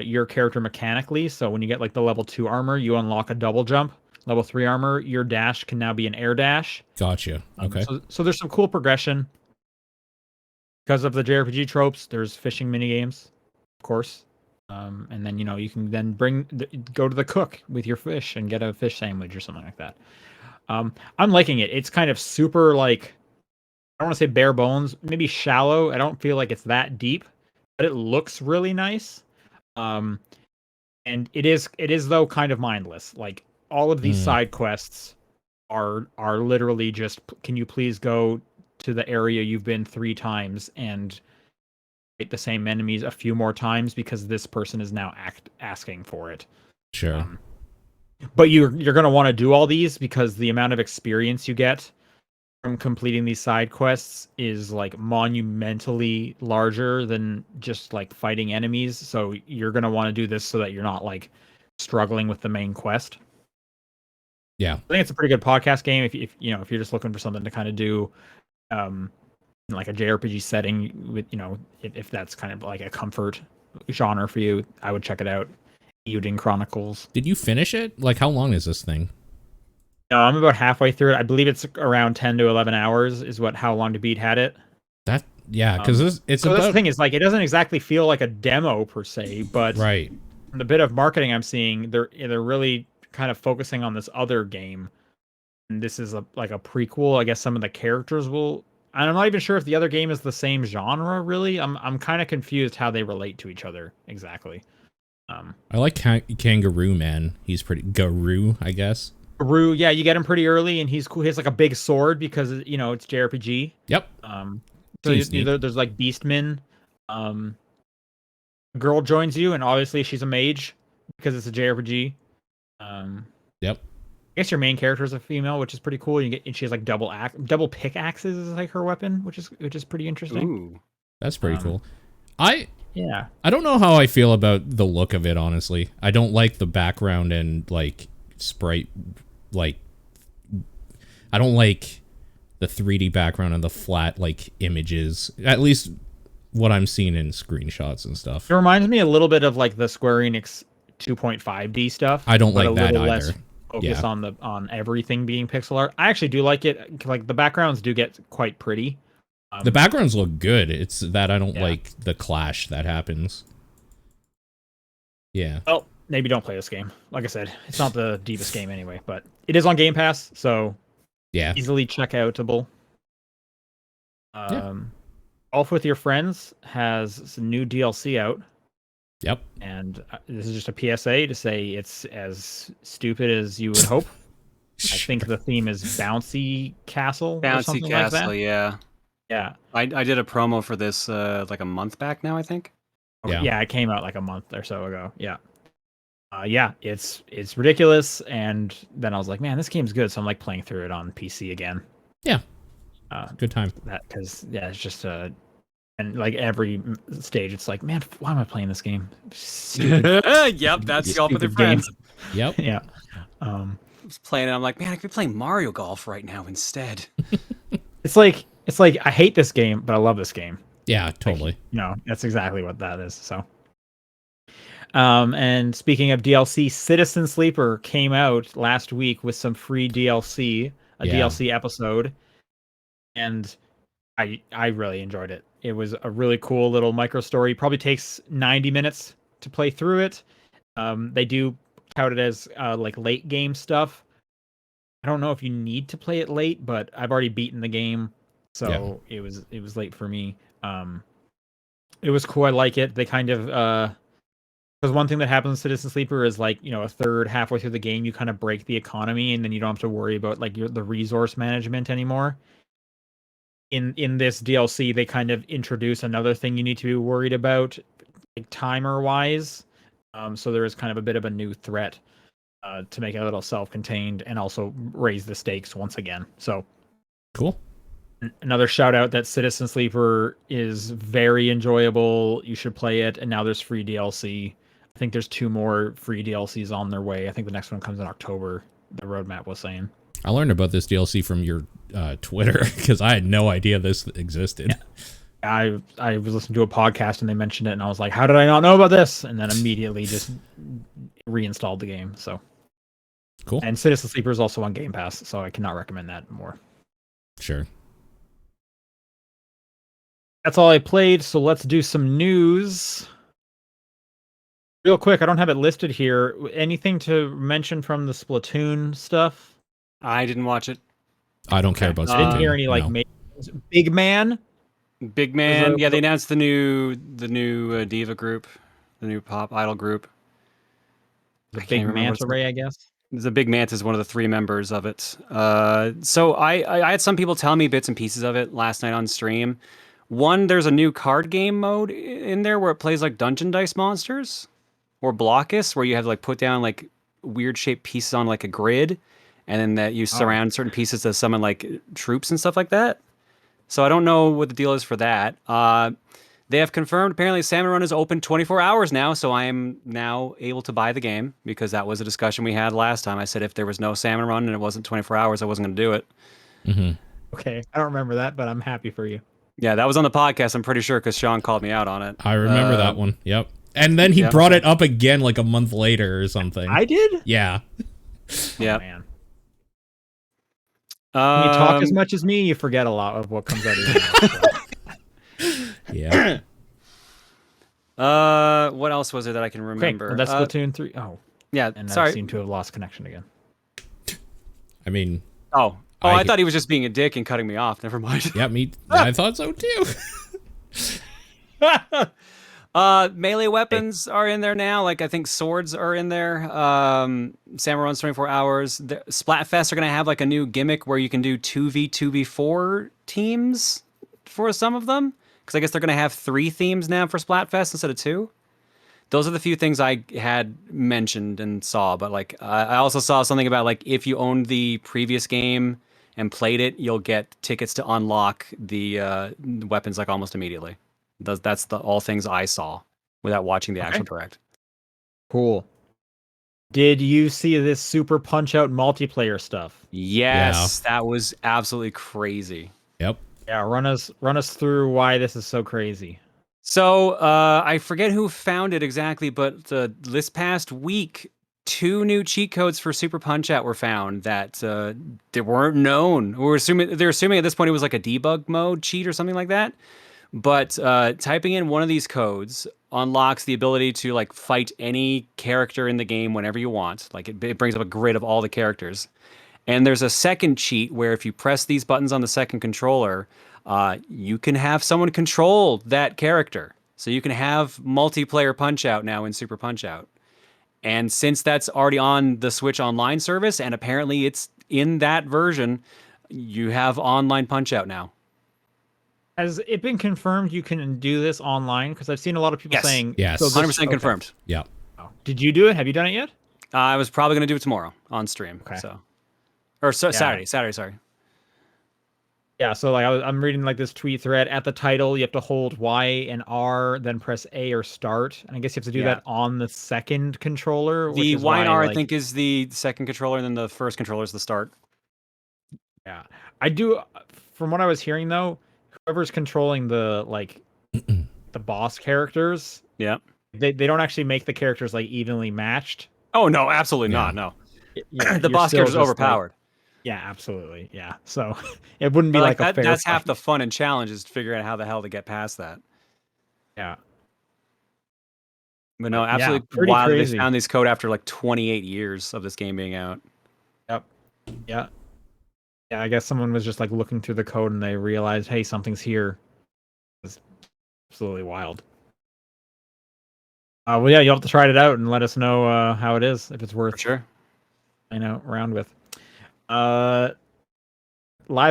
[SPEAKER 3] your character mechanically. So when you get like the level 2 armor, you unlock a double jump. Level 3 armor, your dash can now be an air dash.
[SPEAKER 1] Gotcha. Okay.
[SPEAKER 3] So there's some cool progression. Because of the JRPG tropes, there's fishing minigames, of course. And then, you can then go to the cook with your fish and get a fish sandwich or something like that. I'm liking it. It's kind of super, like, I don't want to say bare bones, maybe shallow. I don't feel like it's that deep, but it looks really nice. And it is though kind of mindless. Like, all of these side quests are literally just, can you please go to the area you've been 3 times and fight the same enemies a few more times because this person is now asking for it.
[SPEAKER 1] Sure.
[SPEAKER 3] But you're going to want to do all these because the amount of experience you get from completing these side quests is like monumentally larger than just like fighting enemies. So you're going to want to do this so that you're not like struggling with the main quest.
[SPEAKER 1] Yeah.
[SPEAKER 3] I think it's a pretty good podcast game if if you're just looking for something to kind of do, in like a JRPG setting with if that's kind of like a comfort genre for you, I would check it out. Eiyuden Chronicles.
[SPEAKER 1] Did you finish it? Like, how long is this thing?
[SPEAKER 3] No, I'm about halfway through it. I believe it's around 10 to 11 hours is how Long to Beat had it.
[SPEAKER 1] Yeah, because it's
[SPEAKER 3] so
[SPEAKER 1] about...
[SPEAKER 3] that's the thing is, like, it doesn't exactly feel like a demo per se, but
[SPEAKER 1] right.
[SPEAKER 3] the bit of marketing I'm seeing, they're really kind of focusing on this other game, and this is like a prequel. I guess some of the characters will, and I'm not even sure if the other game is the same genre. Really, I'm kind of confused how they relate to each other exactly.
[SPEAKER 1] I like Kangaroo Man. He's pretty Garou, I guess.
[SPEAKER 3] Garou, yeah, you get him pretty early, and he's cool. He has like a big sword because it's JRPG.
[SPEAKER 1] Yep.
[SPEAKER 3] So there's like Beastmen. A girl joins you, and obviously she's a mage because it's a JRPG.
[SPEAKER 1] Yep.
[SPEAKER 3] I guess your main character is a female, which is pretty cool. And she has like double pickaxes is like her weapon, which is pretty interesting.
[SPEAKER 2] Ooh.
[SPEAKER 1] That's pretty cool.
[SPEAKER 3] Yeah.
[SPEAKER 1] I don't know how I feel about the look of it, honestly. I don't like the background and like sprite, like I don't like the 3D background and the flat like images. At least what I'm seeing in screenshots and stuff.
[SPEAKER 3] It reminds me a little bit of like the Square Enix 2.5D stuff.
[SPEAKER 1] I don't like that either.
[SPEAKER 3] Less focus on everything being pixel art. I actually do like it. Like the backgrounds do get quite pretty.
[SPEAKER 1] The backgrounds look good. It's that I don't like the clash that happens. Yeah.
[SPEAKER 3] Oh, maybe don't play this game. Like I said, it's not the deepest game anyway, but it is on Game Pass, so
[SPEAKER 1] yeah,
[SPEAKER 3] easily checkoutable. Golf with Your Friends has some new DLC out.
[SPEAKER 1] Yep.
[SPEAKER 3] And this is just a PSA to say it's as stupid as you would hope. I think the theme is Bouncy Castle.
[SPEAKER 2] Bouncy Castle,
[SPEAKER 3] like that.
[SPEAKER 2] Yeah.
[SPEAKER 3] Yeah.
[SPEAKER 2] I did a promo for this like a month back now, I think.
[SPEAKER 3] Yeah, it came out like a month or so ago. Yeah. It's ridiculous, and then I was like, man, this game's good, so I'm like playing through it on PC again.
[SPEAKER 1] Yeah. Good time.
[SPEAKER 3] Because it's just and like every stage, it's like, man, why am I playing this game? Stupid.
[SPEAKER 2] Yep, that's Golf with Your Friends.
[SPEAKER 1] Yep.
[SPEAKER 3] Yeah.
[SPEAKER 2] I was playing it. I'm like, man, I could be playing Mario Golf right now instead.
[SPEAKER 3] It's like I hate this game, but I love this game.
[SPEAKER 1] Yeah, totally.
[SPEAKER 3] Like, that's exactly what that is. So, and speaking of DLC, Citizen Sleeper came out last week with some free DLC, DLC episode, and I really enjoyed it. It was a really cool little micro story. Probably takes 90 minutes to play through it. They do tout it as like late game stuff. I don't know if you need to play it late, but I've already beaten the game, so it was late for me. It was cool. I like it. They kind of because one thing that happens in Citizen Sleeper is like a third halfway through the game you kind of break the economy, and then you don't have to worry about like the resource management anymore. In this DLC, they kind of introduce another thing you need to be worried about, like timer wise. So there is kind of a bit of a new threat to make it a little self-contained and also raise the stakes once again. So
[SPEAKER 1] cool.
[SPEAKER 3] Another shout out that Citizen Sleeper is very enjoyable. You should play it. And now there's free DLC. I think there's 2 more free DLCs on their way. I think the next one comes in October. The roadmap was saying.
[SPEAKER 1] I learned about this DLC from your Twitter because I had no idea this existed.
[SPEAKER 3] Yeah. I was listening to a podcast and they mentioned it, and I was like, how did I not know about this? And then immediately just reinstalled the game. So
[SPEAKER 1] cool.
[SPEAKER 3] And Citizen Sleeper is also on Game Pass, so I cannot recommend that more.
[SPEAKER 1] Sure.
[SPEAKER 3] That's all I played, so let's do some news. Real quick, I don't have it listed here. Anything to mention from the Splatoon stuff?
[SPEAKER 2] I didn't watch it.
[SPEAKER 1] I don't care about Splatoon.
[SPEAKER 3] I didn't hear any Big Man.
[SPEAKER 2] Big Man. Yeah, they announced the new diva group, the new pop idol group.
[SPEAKER 3] The Big Manta Ray, I guess.
[SPEAKER 2] The Big Manta is one of the 3 members of it. So I had some people tell me bits and pieces of it last night on stream. One, there's a new card game mode in there where it plays like Dungeon Dice Monsters or Blockus, where you have to like put down like weird shaped pieces on like a grid, and then that you surround certain pieces to summon like troops and stuff like that. So I don't know what the deal is for that. They have confirmed apparently Salmon Run is open 24 hours now, so I am now able to buy the game because that was a discussion we had last time. I said if there was no Salmon Run and it wasn't 24 hours, I wasn't going to do it.
[SPEAKER 1] Mm-hmm.
[SPEAKER 3] Okay, I don't remember that, but I'm happy for you.
[SPEAKER 2] Yeah, that was on the podcast, I'm pretty sure, because Sean called me out on it.
[SPEAKER 1] I remember that one. Yep. And then he brought it up again like a month later or something.
[SPEAKER 3] I did?
[SPEAKER 1] Yeah.
[SPEAKER 2] Yeah.
[SPEAKER 3] Oh, man. When you talk as much as me, you forget a lot of what comes out of your mouth.
[SPEAKER 1] Yeah.
[SPEAKER 2] What else was there that I can remember?
[SPEAKER 3] Okay, well, that's Splatoon 3. Oh.
[SPEAKER 2] Yeah,
[SPEAKER 3] And
[SPEAKER 2] sorry.
[SPEAKER 3] I seem to have lost connection again.
[SPEAKER 1] I mean...
[SPEAKER 2] I thought he was just being a dick and cutting me off. Never mind.
[SPEAKER 1] Yeah, I thought so too.
[SPEAKER 2] Melee weapons are in there now. Like, I think swords are in there. Salmon Run's 24 hours. The Splatfest are going to have like a new gimmick where you can do 2v4 teams for some of them. Because I guess they're going to have 3 themes now for Splatfest instead of 2. Those are the few things I had mentioned and saw. But like, I also saw something about like if you owned the previous game and played it, you'll get tickets to unlock the weapons like almost immediately. That's all things I saw without watching the actual direct.
[SPEAKER 3] Cool. Did you see this Super Punch-Out multiplayer stuff?
[SPEAKER 2] Yes, that was absolutely crazy.
[SPEAKER 1] Yep.
[SPEAKER 3] Yeah, run us through why this is so crazy.
[SPEAKER 2] So I forget who found it exactly, but this past week, 2 new cheat codes for Super Punch-Out were found that they weren't known. They're assuming at this point it was like a debug mode cheat or something like that. But typing in one of these codes unlocks the ability to like fight any character in the game whenever you want. Like it brings up a grid of all the characters. And there's a second cheat where if you press these buttons on the second controller, you can have someone control that character. So you can have multiplayer Punch-Out now in Super Punch-Out. And since that's already on the Switch Online service, and apparently it's in that version, you have online Punch-Out now.
[SPEAKER 3] Has it been confirmed you can do this online? Because I've seen a lot of people saying...
[SPEAKER 1] Yes.
[SPEAKER 3] So
[SPEAKER 2] 100% confirmed.
[SPEAKER 1] Yeah.
[SPEAKER 3] Oh. Did you do it? Have you done it yet?
[SPEAKER 2] I was probably going to do it tomorrow on stream.
[SPEAKER 3] Okay.
[SPEAKER 2] Saturday, sorry.
[SPEAKER 3] Yeah, so like I'm reading like this tweet thread. At the title, you have to hold Y and R, then press A or start. And I guess you have to do that on the second controller.
[SPEAKER 2] The Y and R, I think, is the second controller, and then the first controller is the start.
[SPEAKER 3] Yeah. I do, from what I was hearing though, whoever's controlling the the boss characters, they don't actually make the characters like evenly matched.
[SPEAKER 2] Oh no, absolutely not. No. The boss character is overpowered.
[SPEAKER 3] Yeah, absolutely. Yeah. So it wouldn't be like a fair
[SPEAKER 2] that's
[SPEAKER 3] fight.
[SPEAKER 2] half the fun and challenge is figuring out how the hell to get past that.
[SPEAKER 3] Yeah.
[SPEAKER 2] But no, absolutely wild. They found this code after like 28 years of this game being out.
[SPEAKER 3] Yep. Yeah. Yeah, I guess someone was just like looking through the code and they realized, hey, something's here. It's absolutely wild. Well, yeah, you'll have to try it out and let us know how it is, if it's worth around with. Live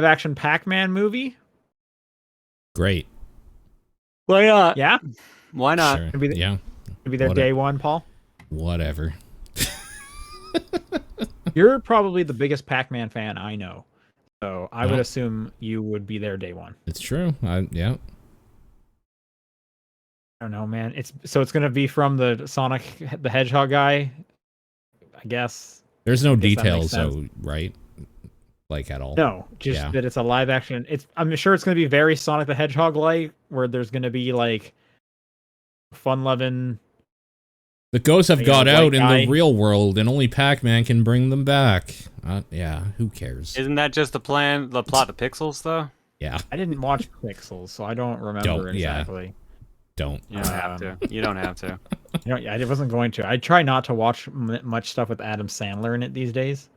[SPEAKER 3] action Pac-Man movie.
[SPEAKER 1] Great.
[SPEAKER 2] Why not?
[SPEAKER 3] Yeah.
[SPEAKER 2] Why not?
[SPEAKER 1] Sure.
[SPEAKER 3] Gonna be there day one, Paul.
[SPEAKER 1] Whatever.
[SPEAKER 3] You're probably the biggest Pac-Man fan I know, so I would assume you would be there day one.
[SPEAKER 1] It's true. Yeah.
[SPEAKER 3] I don't know, man. It's gonna be from the Sonic the Hedgehog guy, I guess.
[SPEAKER 1] There's no details, though, right? Like at all.
[SPEAKER 3] No, just that it's a live action. I'm sure it's gonna be very Sonic the Hedgehog like, where there's gonna be like fun-loving.
[SPEAKER 1] The ghosts have got out in the real world, and only Pac-Man can bring them back. Yeah, who cares?
[SPEAKER 2] Isn't that just the plot of Pixels, though?
[SPEAKER 1] Yeah.
[SPEAKER 3] I didn't watch Pixels, so I don't remember exactly.
[SPEAKER 1] Yeah. Don't.
[SPEAKER 2] You don't have to. You don't have to.
[SPEAKER 3] I wasn't going to. I try not to watch much stuff with Adam Sandler in it these days.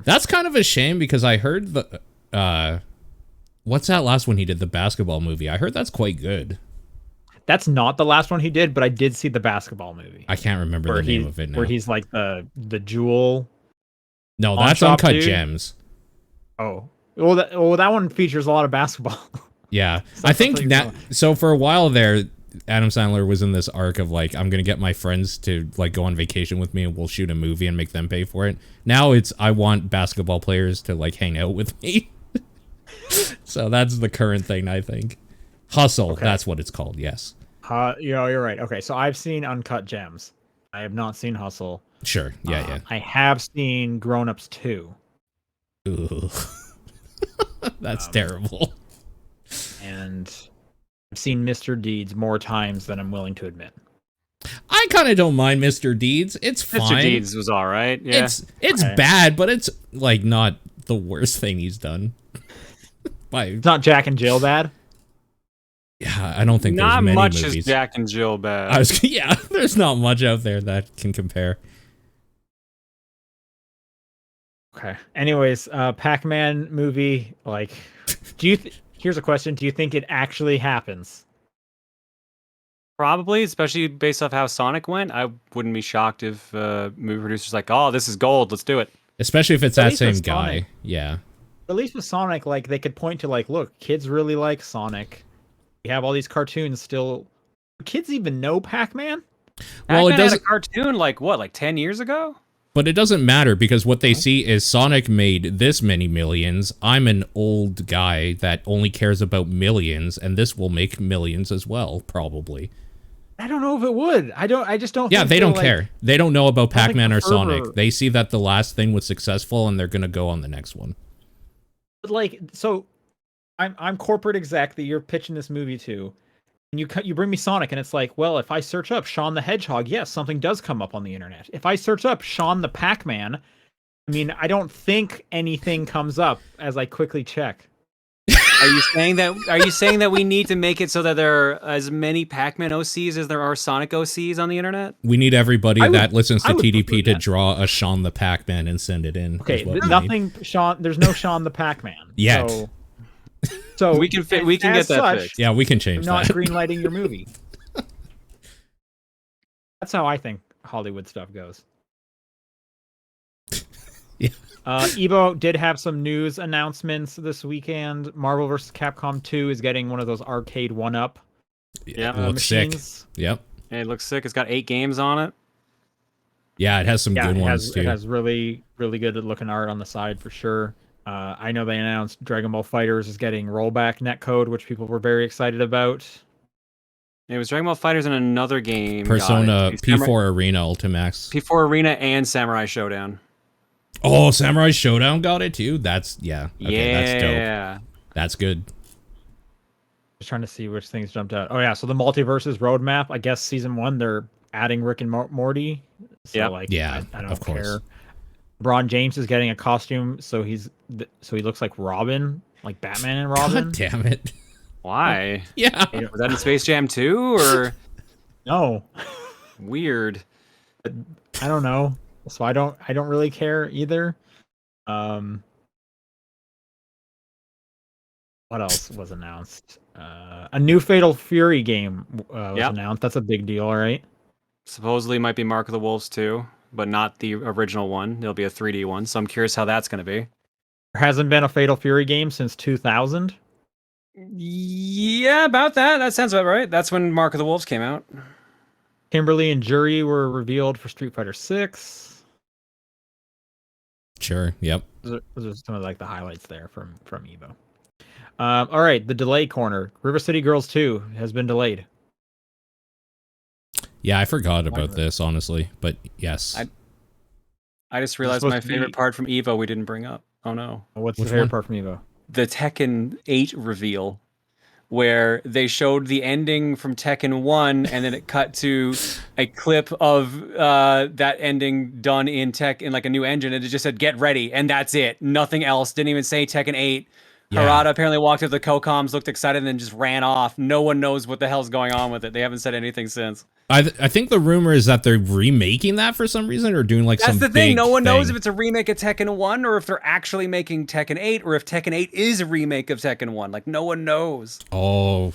[SPEAKER 1] That's kind of a shame because I heard what's that last one he did, the basketball movie? I heard that's quite good.
[SPEAKER 3] That's not the last one he did, but I did see the basketball movie.
[SPEAKER 1] I can't remember the name of it now.
[SPEAKER 3] Where he's like the jewel.
[SPEAKER 1] No, that's Uncut Gems.
[SPEAKER 3] Oh. Well, that one features a lot of basketball.
[SPEAKER 1] Yeah. I think so for a while there, Adam Sandler was in this arc of like, I'm going to get my friends to like go on vacation with me and we'll shoot a movie and make them pay for it. Now it's, I want basketball players to like hang out with me. So that's the current thing, I think. Hustle,
[SPEAKER 3] Okay.
[SPEAKER 1] that's what it's called, yes.
[SPEAKER 3] You're right. Okay, so I've seen Uncut Gems. I have not seen Hustle.
[SPEAKER 1] Sure, yeah.
[SPEAKER 3] I have seen Grown Ups 2.
[SPEAKER 1] Ooh. That's terrible.
[SPEAKER 3] And I've seen Mr. Deeds more times than I'm willing to admit.
[SPEAKER 1] I kind of don't mind Mr. Deeds. It's fine.
[SPEAKER 2] Mr. Deeds was all right. Yeah.
[SPEAKER 1] It's
[SPEAKER 3] Okay.
[SPEAKER 1] bad, but it's like not the worst thing he's done.
[SPEAKER 3] It's not Jack and Jill bad.
[SPEAKER 1] Yeah, I don't think
[SPEAKER 2] not
[SPEAKER 1] there's many
[SPEAKER 2] much
[SPEAKER 1] movies.
[SPEAKER 2] is Jack and Jill bad.
[SPEAKER 1] Yeah, there's not much out there that can compare.
[SPEAKER 3] Okay. Anyways, Pac-Man movie, like, here's a question. Do you think it actually happens?
[SPEAKER 2] Probably, especially based off how Sonic went. I wouldn't be shocked if movie producers like, oh, this is gold, let's do it.
[SPEAKER 1] Especially if it's
[SPEAKER 3] At
[SPEAKER 1] that
[SPEAKER 3] least
[SPEAKER 1] same
[SPEAKER 3] with
[SPEAKER 1] guy.
[SPEAKER 3] Sonic.
[SPEAKER 1] Yeah.
[SPEAKER 3] At least with Sonic, like, they could point to, like, look, kids really like Sonic. We have all these cartoons still. Do kids even know Pac-Man?
[SPEAKER 1] Well, it
[SPEAKER 2] Pac-Man had
[SPEAKER 1] doesn't.
[SPEAKER 2] a cartoon like 10 years ago?
[SPEAKER 1] But it doesn't matter because what they see is Sonic made this many millions. I'm an old guy that only cares about millions, and this will make millions as well, probably.
[SPEAKER 3] I don't know if it would. I just don't.
[SPEAKER 1] Yeah,
[SPEAKER 3] think
[SPEAKER 1] they
[SPEAKER 3] they're,
[SPEAKER 1] don't
[SPEAKER 3] like,
[SPEAKER 1] care. They don't know about
[SPEAKER 3] I don't think
[SPEAKER 1] Pac-Man
[SPEAKER 3] the
[SPEAKER 1] or Sonic.
[SPEAKER 3] fervor-
[SPEAKER 1] They see that the last thing was successful, and they're gonna go on the next one.
[SPEAKER 3] But like, so I'm corporate exec that you're pitching this movie to, and you bring me Sonic, and it's like, well, if I search up Shaun the Hedgehog, yes, something does come up on the internet. If I search up Shaun the Pac-Man, I mean, I don't think anything comes up as I quickly check.
[SPEAKER 2] Are you saying that we need to make it so that there are as many Pac-Man OCs as there are Sonic OCs on the internet?
[SPEAKER 1] We need everybody that listens to
[SPEAKER 3] I would
[SPEAKER 1] TDP
[SPEAKER 3] prefer
[SPEAKER 1] to
[SPEAKER 3] that.
[SPEAKER 1] draw a Shaun the Pac-Man and send it in.
[SPEAKER 3] Okay,
[SPEAKER 1] is what we need.
[SPEAKER 3] nothing. Sean, there's no Shaun the Pac-Man
[SPEAKER 1] Yet.
[SPEAKER 3] So
[SPEAKER 2] We can get
[SPEAKER 3] as
[SPEAKER 2] that
[SPEAKER 3] such,
[SPEAKER 2] fixed.
[SPEAKER 1] Yeah, we can
[SPEAKER 3] I'm
[SPEAKER 1] change
[SPEAKER 3] not
[SPEAKER 1] that.
[SPEAKER 3] greenlighting your movie. That's how I think Hollywood stuff goes.
[SPEAKER 1] Yeah.
[SPEAKER 3] Evo did have some news announcements this weekend. Marvel vs. Capcom 2 is getting one of those arcade 1-up
[SPEAKER 2] Yeah.
[SPEAKER 1] It looks sick.
[SPEAKER 3] machines.
[SPEAKER 1] Yep.
[SPEAKER 2] It looks sick. It's got 8 games on it.
[SPEAKER 1] Yeah, it has some
[SPEAKER 3] Yeah,
[SPEAKER 1] good
[SPEAKER 3] it
[SPEAKER 1] ones
[SPEAKER 3] has,
[SPEAKER 1] too.
[SPEAKER 3] it has really, really good looking art on the side for sure. I know they announced Dragon Ball FighterZ is getting rollback netcode, which people were very excited about.
[SPEAKER 2] It was Dragon Ball FighterZ in another game.
[SPEAKER 1] Persona
[SPEAKER 2] got it.
[SPEAKER 1] P4 Arena Ultimax.
[SPEAKER 2] P4 Arena and Samurai Showdown.
[SPEAKER 1] Oh, Samurai Showdown got it too. That's Okay, that's dope.
[SPEAKER 2] Yeah.
[SPEAKER 1] That's good.
[SPEAKER 3] Just trying to see which things jumped out. Oh yeah, so the MultiVersus roadmap. I guess season 1 they're adding Rick and Morty. So
[SPEAKER 2] Yep.
[SPEAKER 3] like,
[SPEAKER 1] Yeah,
[SPEAKER 3] I don't
[SPEAKER 1] of course.
[SPEAKER 3] care. Bron James is getting a costume, so he looks like Robin, like Batman and Robin.
[SPEAKER 1] God damn it.
[SPEAKER 2] Why?
[SPEAKER 1] Yeah.
[SPEAKER 2] Was that in Space Jam 2 or
[SPEAKER 3] No,
[SPEAKER 2] weird?
[SPEAKER 3] I don't know. So I don't really care either. What else was announced? A new Fatal Fury game was
[SPEAKER 2] Yep.
[SPEAKER 3] announced. That's a big deal, right?
[SPEAKER 2] Supposedly might be Mark of the Wolves 2, but not the original one. It'll be a 3D one, so I'm curious how that's going to be.
[SPEAKER 3] There hasn't been a Fatal Fury game since 2000.
[SPEAKER 2] Yeah, about that. That sounds about right. That's when Mark of the Wolves came out.
[SPEAKER 3] Kimberly and Jury were revealed for Street Fighter 6.
[SPEAKER 1] Sure. Yep.
[SPEAKER 3] Those are some of like the highlights there from Evo. All right, the delay corner. River City Girls 2 has been delayed.
[SPEAKER 1] Yeah, I forgot about this, honestly. But yes.
[SPEAKER 2] I just realized
[SPEAKER 3] supposed
[SPEAKER 2] my
[SPEAKER 3] to be-
[SPEAKER 2] favorite part from Evo we didn't bring up. Oh no.
[SPEAKER 3] What's
[SPEAKER 1] Which
[SPEAKER 3] the favorite
[SPEAKER 1] one?
[SPEAKER 3] part from Evo?
[SPEAKER 2] The Tekken 8 reveal, where they showed the ending from Tekken 1 and then it cut to a clip of that ending done in like a new engine, and it just said get ready, and that's it. Nothing else. Didn't even say Tekken 8.
[SPEAKER 1] Yeah.
[SPEAKER 2] Harada apparently walked up the Cocoms, looked excited, and then just ran off. No one knows what the hell's going on with it. They haven't said anything since.
[SPEAKER 1] I think the rumor is that they're remaking that for some reason or doing like
[SPEAKER 2] That's
[SPEAKER 1] some
[SPEAKER 2] the thing.
[SPEAKER 1] big
[SPEAKER 2] No one knows
[SPEAKER 1] thing.
[SPEAKER 2] if it's a remake of Tekken 1 or if they're actually making Tekken 8 or if Tekken 8 is a remake of Tekken 1. Like, no one knows.
[SPEAKER 1] Oh,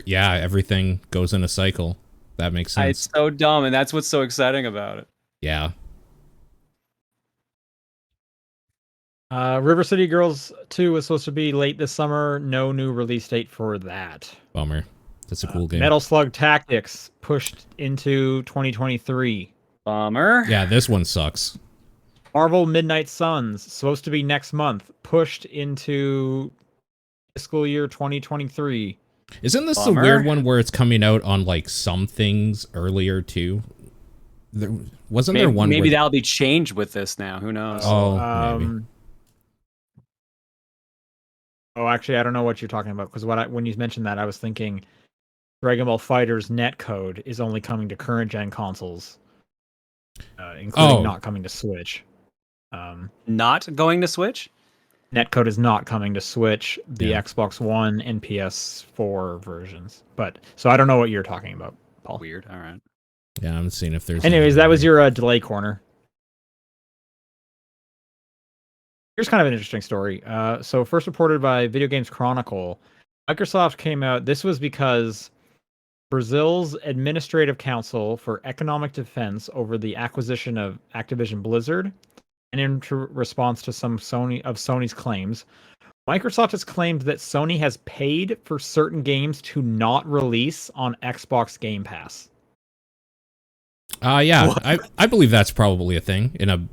[SPEAKER 1] yeah, everything goes in a cycle. That makes sense.
[SPEAKER 2] It's so dumb, and that's what's so exciting about it.
[SPEAKER 1] Yeah.
[SPEAKER 3] River City Girls 2 was supposed to be late this summer. No new release date for that.
[SPEAKER 1] Bummer. That's a cool game.
[SPEAKER 3] Metal Slug Tactics pushed into 2023.
[SPEAKER 2] Bummer.
[SPEAKER 1] Yeah, this one sucks.
[SPEAKER 3] Marvel Midnight Suns, supposed to be next month, pushed into fiscal year 2023.
[SPEAKER 1] Isn't this the
[SPEAKER 2] Bummer.
[SPEAKER 1] weird one where it's coming out on like some things earlier too? Wasn't there one?
[SPEAKER 2] Maybe
[SPEAKER 1] where
[SPEAKER 2] that'll be changed with this now. Who knows?
[SPEAKER 1] maybe.
[SPEAKER 3] Oh, actually, I don't know what you're talking about because when you mentioned that, I was thinking Dragon Ball FighterZ netcode is only coming to current gen consoles, including not coming to Switch.
[SPEAKER 2] Not going to Switch?
[SPEAKER 3] Netcode is not coming to Switch, the Xbox One and PS4 versions. So I don't know what you're talking about, Paul.
[SPEAKER 2] Weird. All right.
[SPEAKER 1] Yeah, I'm seeing if there's.
[SPEAKER 3] Anyways, that was your delay corner. Here's kind of an interesting story. So first reported by Video Games Chronicle, Microsoft came out. This was because Brazil's Administrative Council for Economic Defense over the acquisition of Activision Blizzard, and in response to some Sony's claims, Microsoft has claimed that Sony has paid for certain games to not release on Xbox Game Pass.
[SPEAKER 1] Yeah, I believe that's probably a thing in a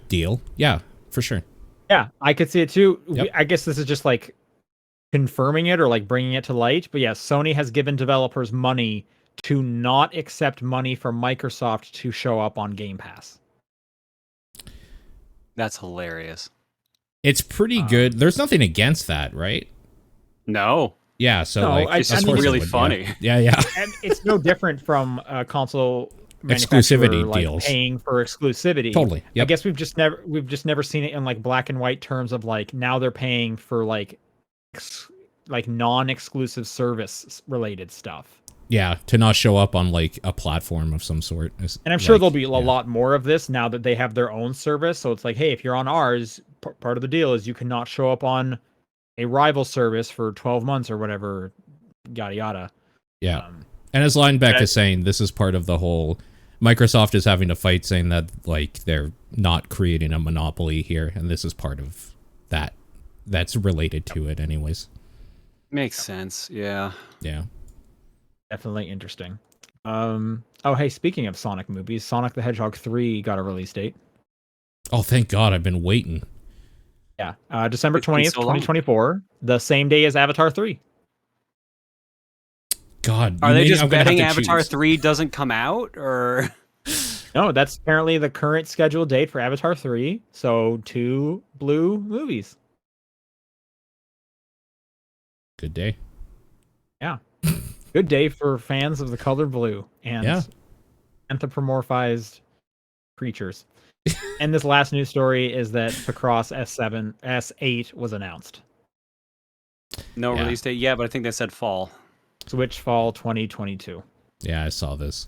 [SPEAKER 1] deal. Yeah, for sure.
[SPEAKER 3] Yeah, I could see it too.
[SPEAKER 1] Yep.
[SPEAKER 3] I guess this is just like confirming it or like bringing it to light. But yeah, Sony has given developers money to not accept money from Microsoft to show up on Game Pass.
[SPEAKER 2] That's hilarious.
[SPEAKER 1] It's pretty good. There's nothing against that, right?
[SPEAKER 2] No.
[SPEAKER 1] Yeah, so
[SPEAKER 3] No,
[SPEAKER 1] like
[SPEAKER 2] It's just really funny.
[SPEAKER 1] Yeah.
[SPEAKER 3] And it's no different from console
[SPEAKER 1] Exclusivity
[SPEAKER 3] like
[SPEAKER 1] deals.
[SPEAKER 3] paying for exclusivity.
[SPEAKER 1] Totally. Yep.
[SPEAKER 3] I guess we've just never seen it in like black and white terms of like now they're paying for like non-exclusive service related stuff.
[SPEAKER 1] Yeah, to not show up on like a platform of some sort.
[SPEAKER 3] And I'm sure there'll be a lot more of this now that they have their own service. So it's like, hey, if you're on ours, part of the deal is you cannot show up on a rival service for 12 months or whatever, yada yada.
[SPEAKER 1] Yeah. And as Linebeck is saying, this is part of the whole Microsoft is having to fight, saying that like they're not creating a monopoly here, and this is part of that. That's related to it, anyways.
[SPEAKER 2] Makes sense. Yeah.
[SPEAKER 1] Yeah.
[SPEAKER 3] Definitely interesting. Oh, hey, speaking of Sonic movies, Sonic the Hedgehog 3 got a release date.
[SPEAKER 1] Oh, thank God! I've been waiting.
[SPEAKER 3] Yeah, December 20th,
[SPEAKER 2] so long.
[SPEAKER 3] 2024, the same day as Avatar 3.
[SPEAKER 1] God,
[SPEAKER 2] Are they just
[SPEAKER 1] I'm gonna have
[SPEAKER 2] betting
[SPEAKER 1] to
[SPEAKER 2] Avatar
[SPEAKER 1] choose.
[SPEAKER 2] 3 doesn't come out, or?
[SPEAKER 3] No, that's apparently the current scheduled date for Avatar 3. So 2 blue movies.
[SPEAKER 1] Good day.
[SPEAKER 3] Yeah. Good day for fans of the color blue and anthropomorphized creatures. And this last news story is that Picross S8 was announced.
[SPEAKER 2] No release date yet, but I think they said fall.
[SPEAKER 3] Switch fall 2022.
[SPEAKER 1] Yeah, I saw this.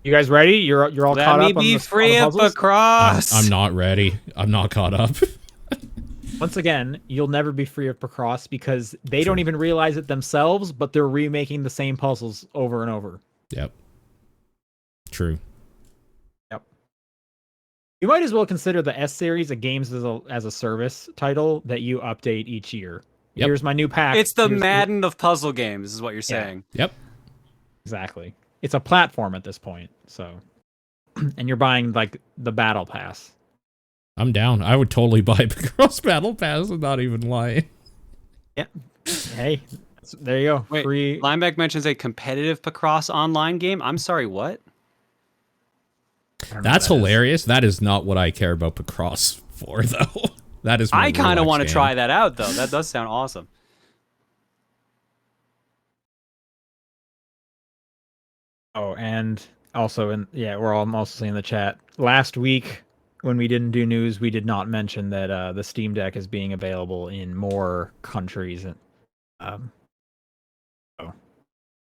[SPEAKER 3] You guys ready? You're all
[SPEAKER 2] Let
[SPEAKER 3] caught
[SPEAKER 2] me
[SPEAKER 3] up on
[SPEAKER 2] be
[SPEAKER 3] the
[SPEAKER 2] free
[SPEAKER 3] on
[SPEAKER 2] of
[SPEAKER 3] the puzzles?
[SPEAKER 2] Picross.
[SPEAKER 1] I'm not ready. I'm not caught up.
[SPEAKER 3] Once again, you'll never be free of Picross because they don't even realize it themselves, but they're remaking the same puzzles over and over.
[SPEAKER 1] Yep. True.
[SPEAKER 3] Yep. You might as well consider the S series a games as a service title that you update each year.
[SPEAKER 1] Yep.
[SPEAKER 3] Here's my new pack.
[SPEAKER 2] It's the
[SPEAKER 3] Here's
[SPEAKER 2] Madden of puzzle games, is what you're saying.
[SPEAKER 1] Yep.
[SPEAKER 3] Exactly. It's a platform at this point, so and you're buying like the battle pass.
[SPEAKER 1] I'm down. I would totally buy Picross Battle Pass. I'm not even lying.
[SPEAKER 3] Yeah. Hey, there you go.
[SPEAKER 2] Wait,
[SPEAKER 3] Free.
[SPEAKER 2] Lineback mentions a competitive Picross online game. I'm sorry, what?
[SPEAKER 1] That's hilarious. That is not what I care about Picross for, though. That is.
[SPEAKER 2] I kind of want to try that out, though. That does sound awesome.
[SPEAKER 3] Oh, and also we're all also in the chat. Last week when we didn't do news, we did not mention that the Steam Deck is being available in more countries, and so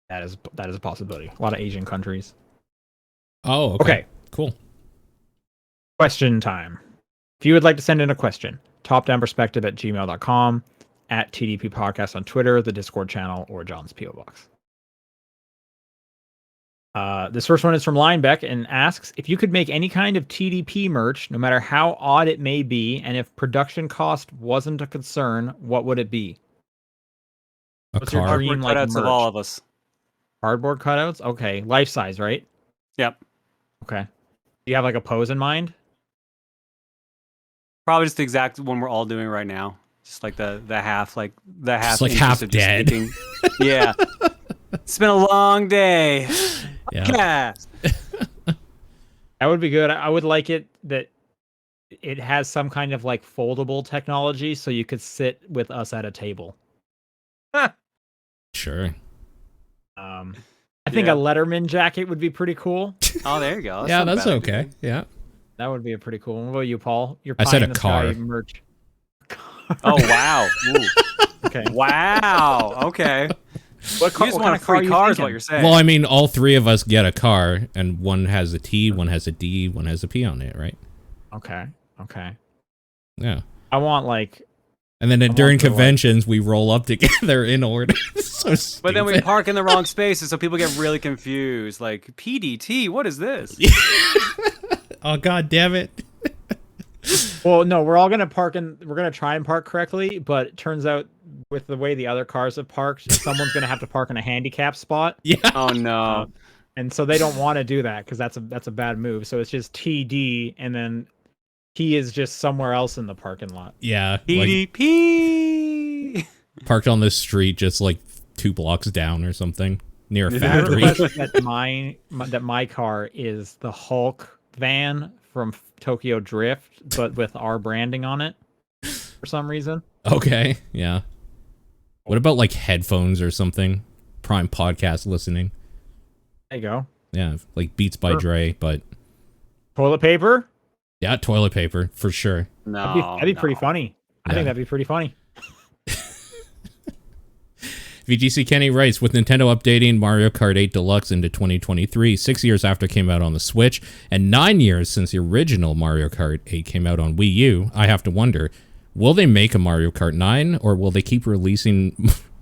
[SPEAKER 3] that is a possibility. A lot of Asian countries.
[SPEAKER 1] Oh, okay. Cool.
[SPEAKER 3] Question time. If you would like to send in a question, topdownperspective@gmail.com, at TDP Podcast on Twitter, the Discord channel, or John's P.O. Box. This first one is from Linebeck and asks, if you could make any kind of TDP merch, no matter how odd it may be, and if production cost wasn't a concern, what would it be? What's your dream, like,
[SPEAKER 2] Cutouts of
[SPEAKER 3] merch?
[SPEAKER 2] all of us.
[SPEAKER 3] Cardboard cutouts? Okay. Life size, right?
[SPEAKER 2] Yep.
[SPEAKER 3] Okay. Do you have like a pose in mind?
[SPEAKER 2] Probably just the exact one we're all doing right now. Just like the half, like the half.
[SPEAKER 1] Just like
[SPEAKER 2] interest
[SPEAKER 1] half
[SPEAKER 2] of just
[SPEAKER 1] dead.
[SPEAKER 2] thinking- Yeah. It's been a long day.
[SPEAKER 1] Yeah.
[SPEAKER 3] That would be good. I would like it that it has some kind of like foldable technology so you could sit with us at a table.
[SPEAKER 1] Sure.
[SPEAKER 3] I think a Letterman jacket would be pretty cool.
[SPEAKER 2] Oh, there you go.
[SPEAKER 1] Yeah, that's okay. Yeah.
[SPEAKER 3] That would be a pretty cool one. What about you, Paul? Your
[SPEAKER 1] I said
[SPEAKER 3] Pie
[SPEAKER 1] a
[SPEAKER 3] in the
[SPEAKER 1] car.
[SPEAKER 3] Sky merch.
[SPEAKER 2] Oh, wow. Ooh.
[SPEAKER 3] Okay.
[SPEAKER 2] Wow. Okay.
[SPEAKER 3] What
[SPEAKER 2] You just want a free car is what you're saying.
[SPEAKER 1] Well, I mean, all three of us get a car, and one has a T, one has a D, one has a P on it, right?
[SPEAKER 3] Okay. Okay.
[SPEAKER 1] Yeah.
[SPEAKER 3] I want like.
[SPEAKER 1] And then during conventions, we roll up together in order. So stupid.
[SPEAKER 2] But then we park in the wrong spaces, so people get really confused. Like, PDT, what is this?
[SPEAKER 1] Oh, God damn it.
[SPEAKER 3] Well, no, we're all gonna park in. We're gonna try and park correctly, but it turns out with the way the other cars have parked, someone's gonna have to park in a handicap spot.
[SPEAKER 1] Yeah.
[SPEAKER 2] Oh, no.
[SPEAKER 3] And so they don't want to do that because that's a bad move. So it's just TD, and then T is just somewhere else in the parking lot.
[SPEAKER 1] Yeah.
[SPEAKER 2] PDP.
[SPEAKER 1] Like, parked on the street just like 2 blocks down or something near a
[SPEAKER 3] I
[SPEAKER 1] factory.
[SPEAKER 3] request that my car is the Hulk van from Tokyo Drift, but with our branding on it for some reason.
[SPEAKER 1] Okay. Yeah. What about like headphones or something? Prime podcast listening.
[SPEAKER 3] There you go.
[SPEAKER 1] Yeah. Like Beats by Dre, but
[SPEAKER 3] Toilet paper?
[SPEAKER 1] yeah, toilet paper for sure.
[SPEAKER 2] No.
[SPEAKER 3] That'd be pretty funny. I
[SPEAKER 1] Yeah.
[SPEAKER 3] think that'd be pretty funny.
[SPEAKER 1] VGC Kenny writes, with Nintendo updating Mario Kart 8 Deluxe into 2023, 6 years after it came out on the Switch, and 9 years since the original Mario Kart 8 came out on Wii U, I have to wonder, will they make a Mario Kart 9, or will they keep re-releasing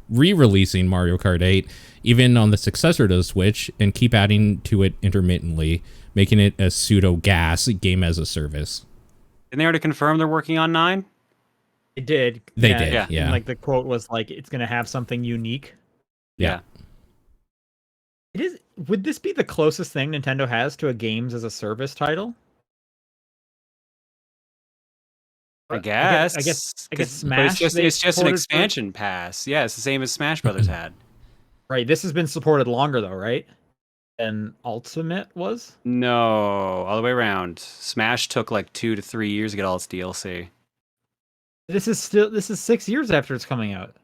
[SPEAKER 1] Mario Kart 8, even on the successor to the Switch, and keep adding to it intermittently, making it a pseudo-gas game as a service?
[SPEAKER 2] Didn't they already confirm they're working on 9?
[SPEAKER 3] It did.
[SPEAKER 1] They did, yeah.
[SPEAKER 3] And like the quote was like, it's gonna have something unique.
[SPEAKER 1] Yeah.
[SPEAKER 3] It is. Would this be the closest thing Nintendo has to a games as a service title?
[SPEAKER 2] I guess.
[SPEAKER 3] I guess
[SPEAKER 2] But
[SPEAKER 3] Smash.
[SPEAKER 2] It's just an
[SPEAKER 3] supported
[SPEAKER 2] expansion pass. Yeah, it's the same as Smash Brothers had.
[SPEAKER 3] Right. This has been supported longer though, right? Than Ultimate was.
[SPEAKER 2] No, all the way around. Smash took like 2 to 3 years to get all its DLC.
[SPEAKER 3] This is 6 years after it's coming out.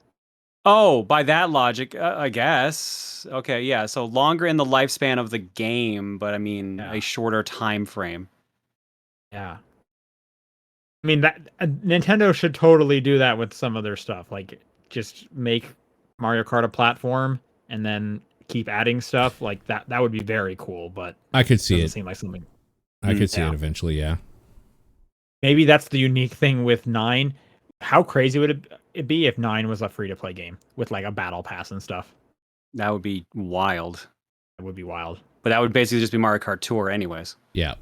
[SPEAKER 2] Oh, by that logic, I guess. Okay, yeah. So longer in the lifespan of the game, but I mean a shorter time frame.
[SPEAKER 3] Yeah. I mean that Nintendo should totally do that with some of their stuff. Like just make Mario Kart a platform and then keep adding stuff. Like that would be very cool, but
[SPEAKER 1] I could see
[SPEAKER 3] doesn't
[SPEAKER 1] it.
[SPEAKER 3] seem like something.
[SPEAKER 1] I could see it eventually, yeah.
[SPEAKER 3] Maybe that's the unique thing with 9. How crazy would it be if 9 was a free-to-play game with like a battle pass and stuff?
[SPEAKER 2] That would be wild.
[SPEAKER 3] That would be wild.
[SPEAKER 2] But that would basically just be Mario Kart Tour anyways.
[SPEAKER 1] Yeah.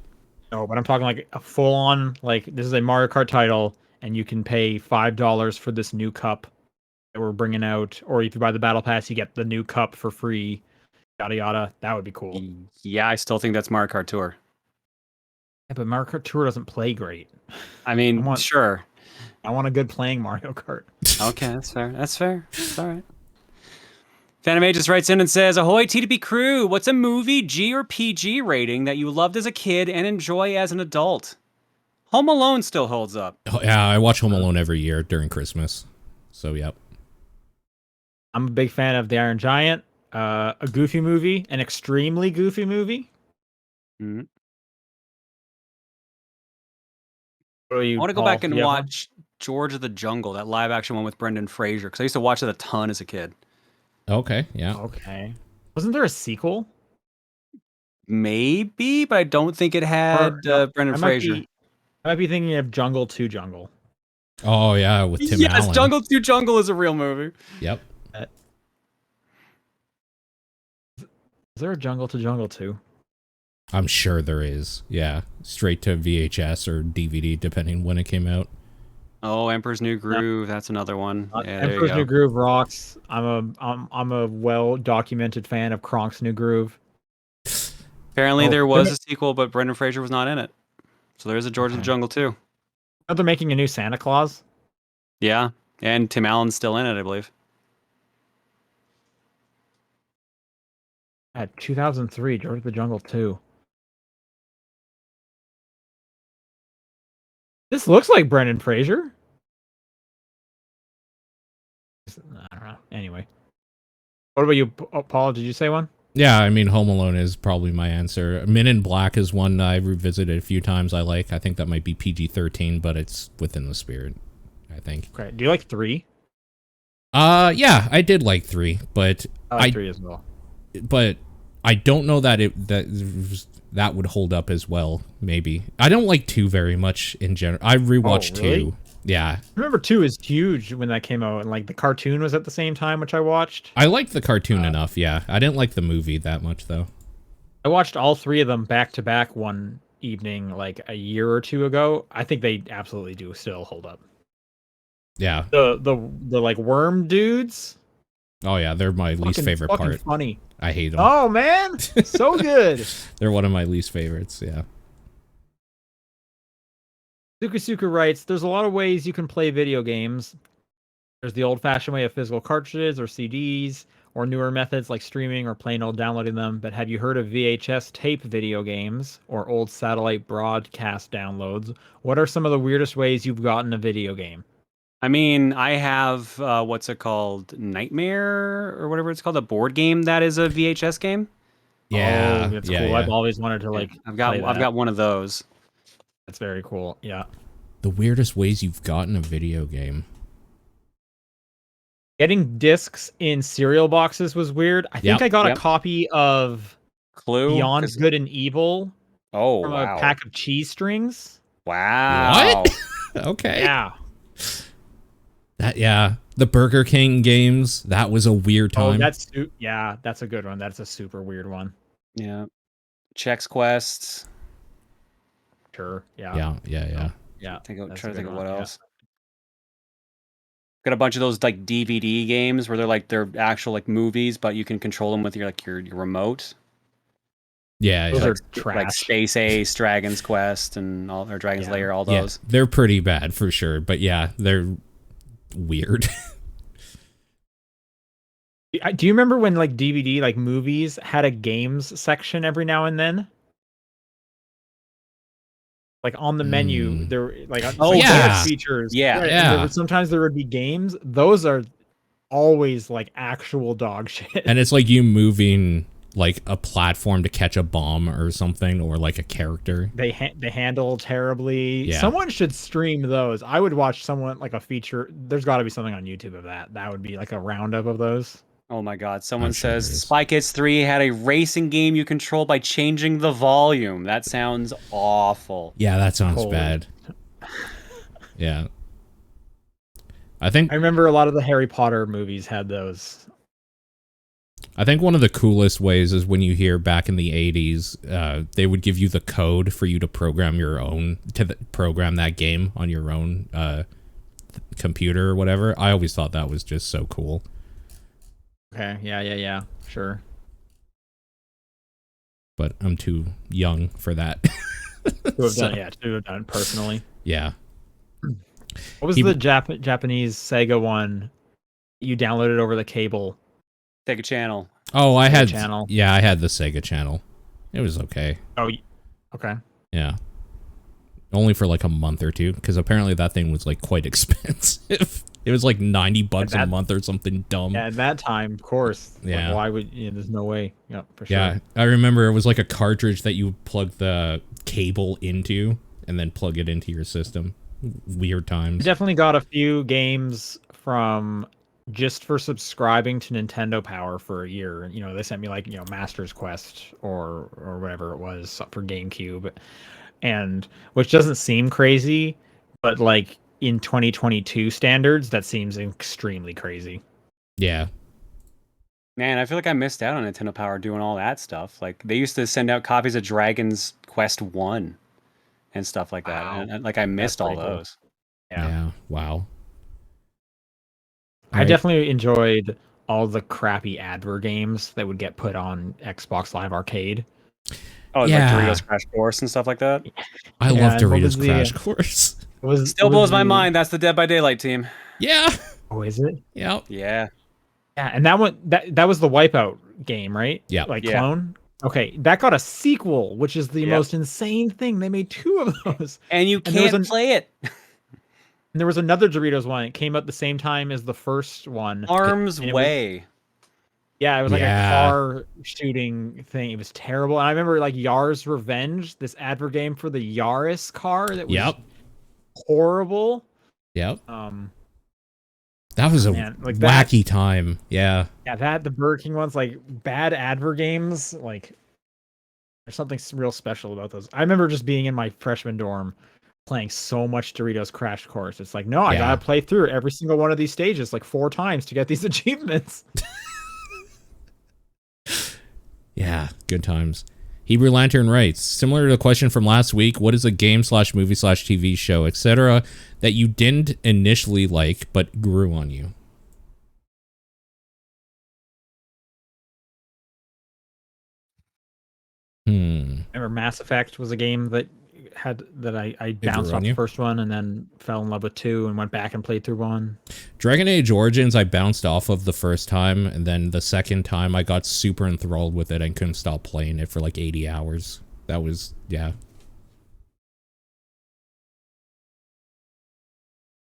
[SPEAKER 3] No, but I'm talking like a full-on, like this is a Mario Kart title and you can pay $5 for this new cup that we're bringing out, or if you buy the battle pass you get the new cup for free, yada yada. That would be cool.
[SPEAKER 2] Yeah, I still think that's Mario Kart Tour.
[SPEAKER 3] Yeah, but Mario Kart Tour doesn't play great.
[SPEAKER 2] I mean, sure.
[SPEAKER 3] I want a good playing Mario Kart.
[SPEAKER 2] Okay, that's fair. That's fair. It's all right. Phantom Aegis writes in and says, ahoy TDP crew, what's a movie G or PG rating that you loved as a kid and enjoy as an adult? Home Alone still holds up.
[SPEAKER 1] Oh, yeah, I watch Home Alone every year during Christmas. So, yep.
[SPEAKER 3] I'm a big fan of The Iron Giant, a goofy movie, an extremely goofy movie.
[SPEAKER 2] Mm-hmm.
[SPEAKER 3] I
[SPEAKER 2] want to go back and watch George of the Jungle, that live action one with Brendan Fraser, because I used to watch it a ton as a kid.
[SPEAKER 1] Okay, yeah.
[SPEAKER 3] Okay. Wasn't there a sequel?
[SPEAKER 2] Maybe, but I don't think it had Brendan Fraser.
[SPEAKER 3] I might be thinking of Jungle 2 Jungle.
[SPEAKER 1] Oh, yeah, with Tim Allen.
[SPEAKER 2] Yes, Jungle 2 Jungle is a real movie.
[SPEAKER 1] Yep.
[SPEAKER 3] Is there a Jungle to Jungle 2?
[SPEAKER 1] I'm sure there is. Yeah. Straight to VHS or DVD, depending when it came out.
[SPEAKER 2] Oh, Emperor's New Groove. That's another one. Yeah,
[SPEAKER 3] Emperor's New Groove rocks. I'm a well-documented fan of Kronk's New Groove.
[SPEAKER 2] Apparently there was a sequel, but Brendan Fraser was not in it. So there is a George of the Jungle too.
[SPEAKER 3] Oh, they're making a new Santa Claus?
[SPEAKER 2] Yeah, and Tim Allen's still in it, I believe.
[SPEAKER 3] At 2003, George of the Jungle 2. This looks like Brendan Fraser. I don't know. Anyway. What about you, Paul? Did you say one?
[SPEAKER 1] Yeah, I mean, Home Alone is probably my answer. Men in Black is one I've revisited a few times I like. I think that might be PG-13, but it's within the spirit, I think.
[SPEAKER 3] Okay. Do you like 3?
[SPEAKER 1] Yeah, I did like 3, but
[SPEAKER 3] I like 3 as well.
[SPEAKER 1] But I don't know that that would hold up as well, maybe. I don't like 2 very much in general. I rewatched
[SPEAKER 3] really?
[SPEAKER 1] 2. Yeah.
[SPEAKER 3] I remember 2 is huge when that came out, and like the cartoon was at the same time, which I watched.
[SPEAKER 1] I liked the cartoon enough, yeah. I didn't like the movie that much, though.
[SPEAKER 3] I watched all 3 of them back to back one evening, like a year or 2 ago. I think they absolutely do still hold up.
[SPEAKER 1] Yeah.
[SPEAKER 3] The like worm dudes.
[SPEAKER 1] Oh yeah, they're my least favorite part.
[SPEAKER 3] Funny.
[SPEAKER 1] I hate them.
[SPEAKER 3] Oh man, so good.
[SPEAKER 1] They're one of my least favorites. Yeah.
[SPEAKER 3] Suka writes, "There's a lot of ways you can play video games. There's the old-fashioned way of physical cartridges or CDs, or newer methods like streaming or plain old downloading them. But have you heard of VHS tape video games or old satellite broadcast downloads? What are some of the weirdest ways you've gotten a video game?"
[SPEAKER 2] I mean, I have what's it called, Nightmare or whatever it's called, a board game that is a VHS game.
[SPEAKER 1] Yeah,
[SPEAKER 3] that's
[SPEAKER 1] yeah,
[SPEAKER 3] cool.
[SPEAKER 1] yeah.
[SPEAKER 3] I've always wanted to like.
[SPEAKER 2] I've got one of those.
[SPEAKER 3] That's very cool. Yeah.
[SPEAKER 1] The weirdest ways you've gotten a video game.
[SPEAKER 3] Getting discs in cereal boxes was weird. I think I got a copy of
[SPEAKER 2] Clue
[SPEAKER 3] Beyond Good and Evil.
[SPEAKER 2] Oh,
[SPEAKER 3] from
[SPEAKER 2] wow.
[SPEAKER 3] a pack of cheese strings.
[SPEAKER 2] Wow.
[SPEAKER 1] What? Okay.
[SPEAKER 3] Yeah.
[SPEAKER 1] The Burger King games, that was a weird time.
[SPEAKER 3] That's a good one. That's a super weird one.
[SPEAKER 2] Yeah. Chex Quest.
[SPEAKER 3] Sure. Yeah.
[SPEAKER 1] Yeah.
[SPEAKER 2] Trying to think of what else. Got a bunch of those like DVD games where they're actual like movies, but you can control them with your remote.
[SPEAKER 1] Yeah,
[SPEAKER 3] those are
[SPEAKER 2] trash. Like Space Ace, Dragon's Quest, and or Dragon's Lair, all those.
[SPEAKER 1] Yeah, they're pretty bad for sure, but yeah, they're weird.
[SPEAKER 3] Do you remember when like DVD like movies had a games section every now and then? Like on the menu, there like features.
[SPEAKER 2] Yeah.
[SPEAKER 3] Sometimes there would be games. Those are always like actual dog shit.
[SPEAKER 1] And it's like you moving like a platform to catch a bomb or something, or like a character.
[SPEAKER 3] They handle terribly.
[SPEAKER 1] Yeah.
[SPEAKER 3] Someone should stream those. I would watch someone like a feature. There's got to be something on YouTube of that. That would be like a roundup of those.
[SPEAKER 2] Oh my God! Someone says Spy Kids 3 had a racing game you control by changing the volume. That sounds awful.
[SPEAKER 1] Yeah, that sounds bad. Yeah. I
[SPEAKER 3] remember a lot of the Harry Potter movies had those.
[SPEAKER 1] I think one of the coolest ways is when you hear back in the 80s, they would give you the code for you to program program that game on your own computer or whatever. I always thought that was just so cool.
[SPEAKER 3] Okay, yeah, sure.
[SPEAKER 1] But I'm too young for that.
[SPEAKER 3] To have done it personally.
[SPEAKER 1] Yeah.
[SPEAKER 3] What was the Japanese Sega one you downloaded over the cable?
[SPEAKER 2] Sega Channel.
[SPEAKER 1] Oh, I had
[SPEAKER 3] Channel.
[SPEAKER 1] Yeah, I had the Sega Channel. It was okay.
[SPEAKER 3] Oh, okay.
[SPEAKER 1] Yeah. Only for like a month or two, because apparently that thing was like quite expensive. It was like $90 a month or something dumb.
[SPEAKER 3] Yeah, at that time, of course.
[SPEAKER 1] Yeah.
[SPEAKER 3] Like, why would there's no way. Yeah, for sure.
[SPEAKER 1] Yeah, I remember it was like a cartridge that you would plug the cable into and then plug it into your system. Weird times.
[SPEAKER 3] I definitely got a few games from just for subscribing to Nintendo Power for a year. You know, they sent me like, Master's Quest or whatever it was for GameCube, and which doesn't seem crazy, but like in 2022 standards, that seems extremely crazy.
[SPEAKER 1] Yeah.
[SPEAKER 2] Man, I feel like I missed out on Nintendo Power doing all that stuff. Like they used to send out copies of Dragon's Quest 1 and stuff like that.
[SPEAKER 3] Wow.
[SPEAKER 2] And like I missed all those.
[SPEAKER 3] Cool.
[SPEAKER 1] Yeah. Wow.
[SPEAKER 3] I definitely enjoyed all the crappy advert games that would get put on Xbox Live Arcade.
[SPEAKER 2] Oh, like Doritos Crash Course and stuff like that.
[SPEAKER 1] I love Doritos Crash Course.
[SPEAKER 2] Still blows my mind. That's the Dead by Daylight team.
[SPEAKER 1] Yeah.
[SPEAKER 3] Oh, is it?
[SPEAKER 1] Yeah.
[SPEAKER 2] Yeah.
[SPEAKER 3] Yeah, and that one that was the Wipeout game, right?
[SPEAKER 1] Yeah.
[SPEAKER 3] Like
[SPEAKER 2] Yeah.
[SPEAKER 3] clone. Okay, that got a sequel, which is the
[SPEAKER 2] Yep.
[SPEAKER 3] most insane thing. They made 2 of those.
[SPEAKER 2] And you
[SPEAKER 3] And there was
[SPEAKER 2] can't play it.
[SPEAKER 3] And there was another Doritos one. It came out the same time as the first one.
[SPEAKER 2] Arm's
[SPEAKER 3] And it was,
[SPEAKER 2] Way.
[SPEAKER 3] yeah, it was like a
[SPEAKER 1] Yeah.
[SPEAKER 3] car shooting thing. It was terrible. And I remember like Yar's Revenge, this advert game for the Yaris car that was
[SPEAKER 1] Yep.
[SPEAKER 3] horrible.
[SPEAKER 1] Yep.
[SPEAKER 3] Um,
[SPEAKER 1] That was a
[SPEAKER 3] man, like
[SPEAKER 1] wacky time. Yeah.
[SPEAKER 3] yeah, that the Burger King ones, like bad advert games, like there's something real special about those. I remember just being in my freshman dorm playing so much Doritos Crash Course. It's like, no, I
[SPEAKER 1] Yeah.
[SPEAKER 3] gotta play through every single one of these stages like 4 times to get these achievements.
[SPEAKER 1] Yeah. Good times. Hebrew Lantern writes, similar to the question from last week, what is a game/movie/TV show, etc., that you didn't initially like but grew on you?
[SPEAKER 3] Remember Mass Effect was a game that I bounced
[SPEAKER 1] grew
[SPEAKER 3] off
[SPEAKER 1] on
[SPEAKER 3] the
[SPEAKER 1] you?
[SPEAKER 3] first one and then fell in love with 2 and went back and played through 1.
[SPEAKER 1] Dragon Age Origins, I bounced off of the first time, and then the second time I got super enthralled with it and couldn't stop playing it for like 80 hours. That was, yeah.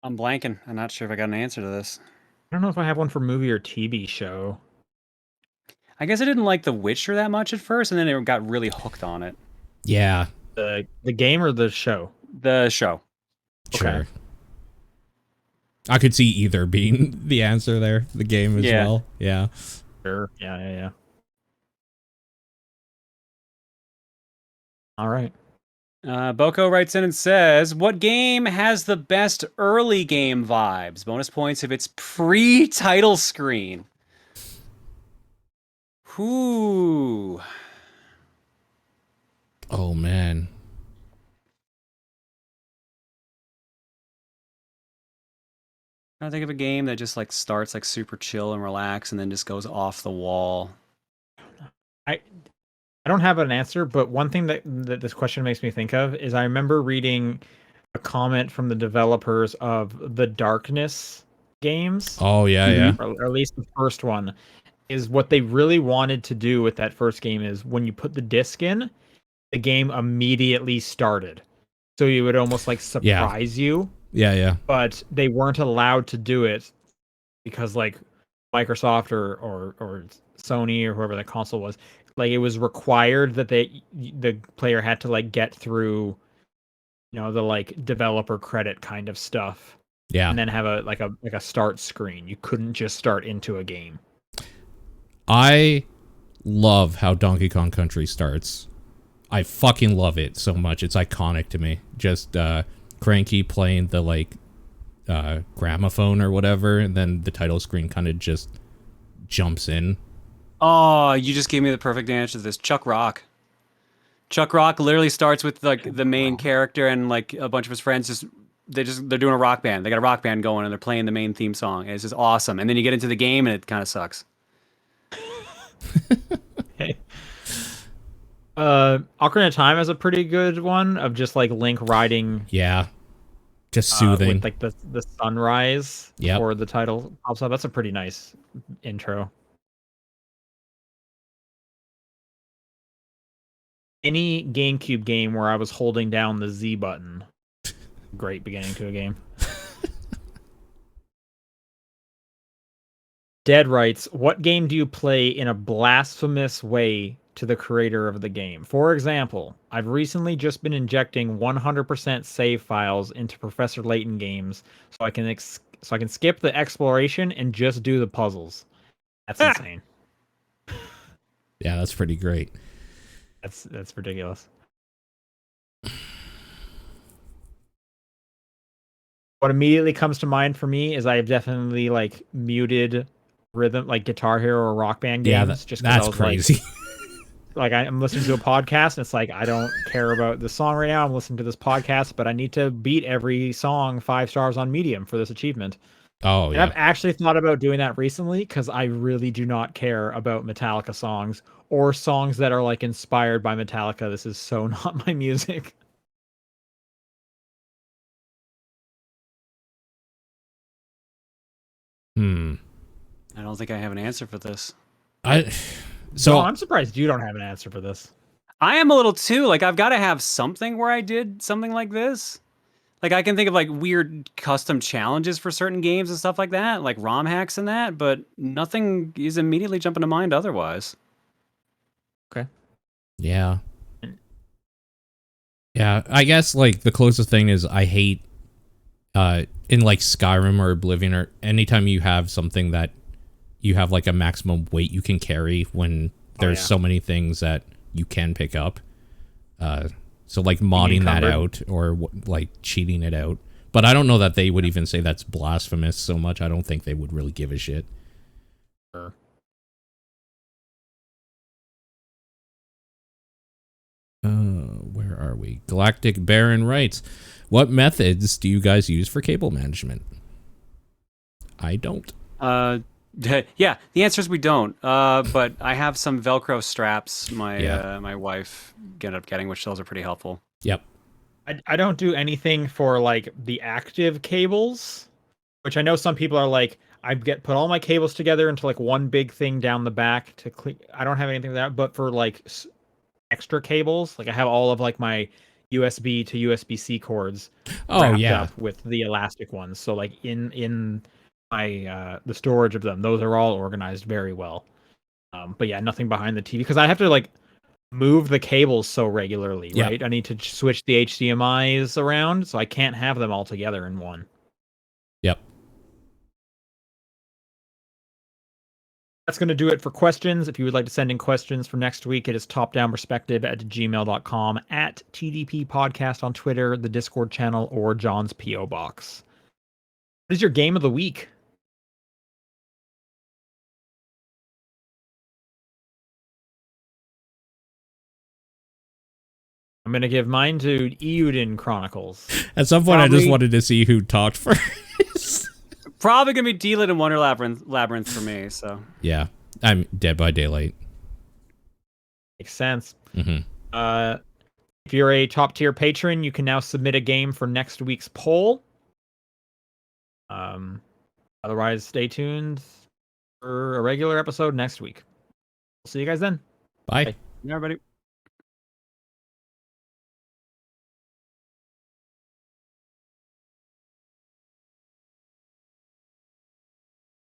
[SPEAKER 2] I'm blanking. I'm not sure if I got an answer to this.
[SPEAKER 3] I don't know if I have one for movie or TV show.
[SPEAKER 2] I guess I didn't like The Witcher that much at first, and then I got really hooked on it.
[SPEAKER 1] Yeah,
[SPEAKER 3] The game or the show?
[SPEAKER 2] The show.
[SPEAKER 1] sure.
[SPEAKER 3] Okay.
[SPEAKER 1] I could see either being the answer there, the game as
[SPEAKER 2] Yeah.
[SPEAKER 1] well. Yeah.
[SPEAKER 3] Sure. Yeah. All right.
[SPEAKER 2] Boko writes in and says, what game has the best early game vibes? Bonus points if it's pre-title screen. Whoo.
[SPEAKER 1] Oh, man.
[SPEAKER 2] I think of a game that just like starts like super chill and relaxed and then just goes off the wall.
[SPEAKER 3] I don't have an answer, but one thing that this question makes me think of is I remember reading a comment from the developers of the Darkness games,
[SPEAKER 1] Oh, yeah, yeah.
[SPEAKER 3] or at least the first one, is what they really wanted to do with that first game is when you put the disc in, the game immediately started. So you would almost like surprise you,
[SPEAKER 1] Yeah, yeah.
[SPEAKER 3] but they weren't allowed to do it because like Microsoft or Sony or whoever the console was, like it was required that the player had to like get through, the like developer credit kind of stuff,
[SPEAKER 1] Yeah.
[SPEAKER 3] and then have a start screen. You couldn't just start into a game.
[SPEAKER 1] I love how Donkey Kong Country starts. I fucking love it so much. It's iconic to me. Just Cranky playing the like gramophone or whatever, and then the title screen kind of just jumps in.
[SPEAKER 2] Oh, you just gave me the perfect answer to this. Chuck Rock. Chuck Rock literally starts with like the main character and like a bunch of his friends they're doing a rock band. They got a rock band going and they're playing the main theme song. And it's just awesome. And then you get into the game and it kind of sucks.
[SPEAKER 3] Hey. Ocarina of Time is a pretty good one of just like Link riding,
[SPEAKER 1] Yeah. Just soothing.
[SPEAKER 3] with like the sunrise
[SPEAKER 1] Yep.
[SPEAKER 3] before the title pops up. That's a pretty nice intro. Any GameCube game where I was holding down the Z button. Great beginning to a game. Dead writes, what game do you play in a blasphemous way to the creator of the game? For example, I've recently just been injecting 100% save files into Professor Layton games so I can skip the exploration and just do the puzzles. That's insane.
[SPEAKER 1] Yeah, that's pretty great.
[SPEAKER 3] That's ridiculous. What immediately comes to mind for me is I've definitely like muted rhythm, like Guitar Hero or Rock Band games.
[SPEAKER 1] Yeah,
[SPEAKER 3] just 'cause
[SPEAKER 1] that's
[SPEAKER 3] I was
[SPEAKER 1] crazy.
[SPEAKER 3] like I'm listening to a podcast and it's like I don't care about the song right now. I'm listening to this podcast, but I need to beat every song 5 stars on Medium for this achievement.
[SPEAKER 1] Oh,
[SPEAKER 3] And
[SPEAKER 1] yeah.
[SPEAKER 3] I've actually thought about doing that recently because I really do not care about Metallica songs or songs that are like inspired by Metallica. This is so not my music.
[SPEAKER 2] I don't think I have an answer for this.
[SPEAKER 1] So
[SPEAKER 3] I'm surprised you don't have an answer for this.
[SPEAKER 2] I am a little too. Like, I've got to have something where I did something like this. Like, I can think of like weird custom challenges for certain games and stuff like that, like ROM hacks and that, but nothing is immediately jumping to mind otherwise.
[SPEAKER 3] Okay.
[SPEAKER 1] Yeah. Yeah, I guess like the closest thing is I hate in like Skyrim or Oblivion or anytime you have something that you have like a maximum weight you can carry when there's so many things that you can pick up. So like modding that out or like cheating it out. But I don't know that they would even say that's blasphemous so much. I don't think they would really give a shit.
[SPEAKER 3] Sure.
[SPEAKER 1] Where are we? Galactic Baron writes, what methods do you guys use for cable management? I don't.
[SPEAKER 2] Yeah, the answer is we don't. But I have some Velcro straps my wife ended up getting, which those are pretty helpful.
[SPEAKER 1] Yep.
[SPEAKER 3] I don't do anything for like the active cables, which I know some people are like, I put all my cables together into like one big thing down the back to clean. I don't have anything like that, but for like extra cables, like I have all of like my USB to USB-C cords wrapped up with the elastic ones. So like in my the storage of them, those are all organized very well. But yeah, nothing behind the TV because I have to like move the cables so regularly, right? I need to switch the HDMIs around, so I can't have them all together in one.
[SPEAKER 1] Yep.
[SPEAKER 3] That's going to do it for questions. If you would like to send in questions for next week, it is topdownperspective@gmail.com, at TDP Podcast on Twitter, the Discord channel, or John's P.O. Box. What is your game of the week? I'm going to give mine to Eiyuden Chronicles.
[SPEAKER 1] At some point, I just wanted to see who talked first.
[SPEAKER 2] Probably going to be Deedlit and Wonder Labyrinth for me, so.
[SPEAKER 1] Yeah, I'm Dead by Daylight.
[SPEAKER 3] Makes sense.
[SPEAKER 1] Mm-hmm.
[SPEAKER 3] If you're a top-tier patron, you can now submit a game for next week's poll. Otherwise, stay tuned for a regular episode next week. We'll see you guys then.
[SPEAKER 1] Bye.
[SPEAKER 3] Bye.
[SPEAKER 2] Everybody.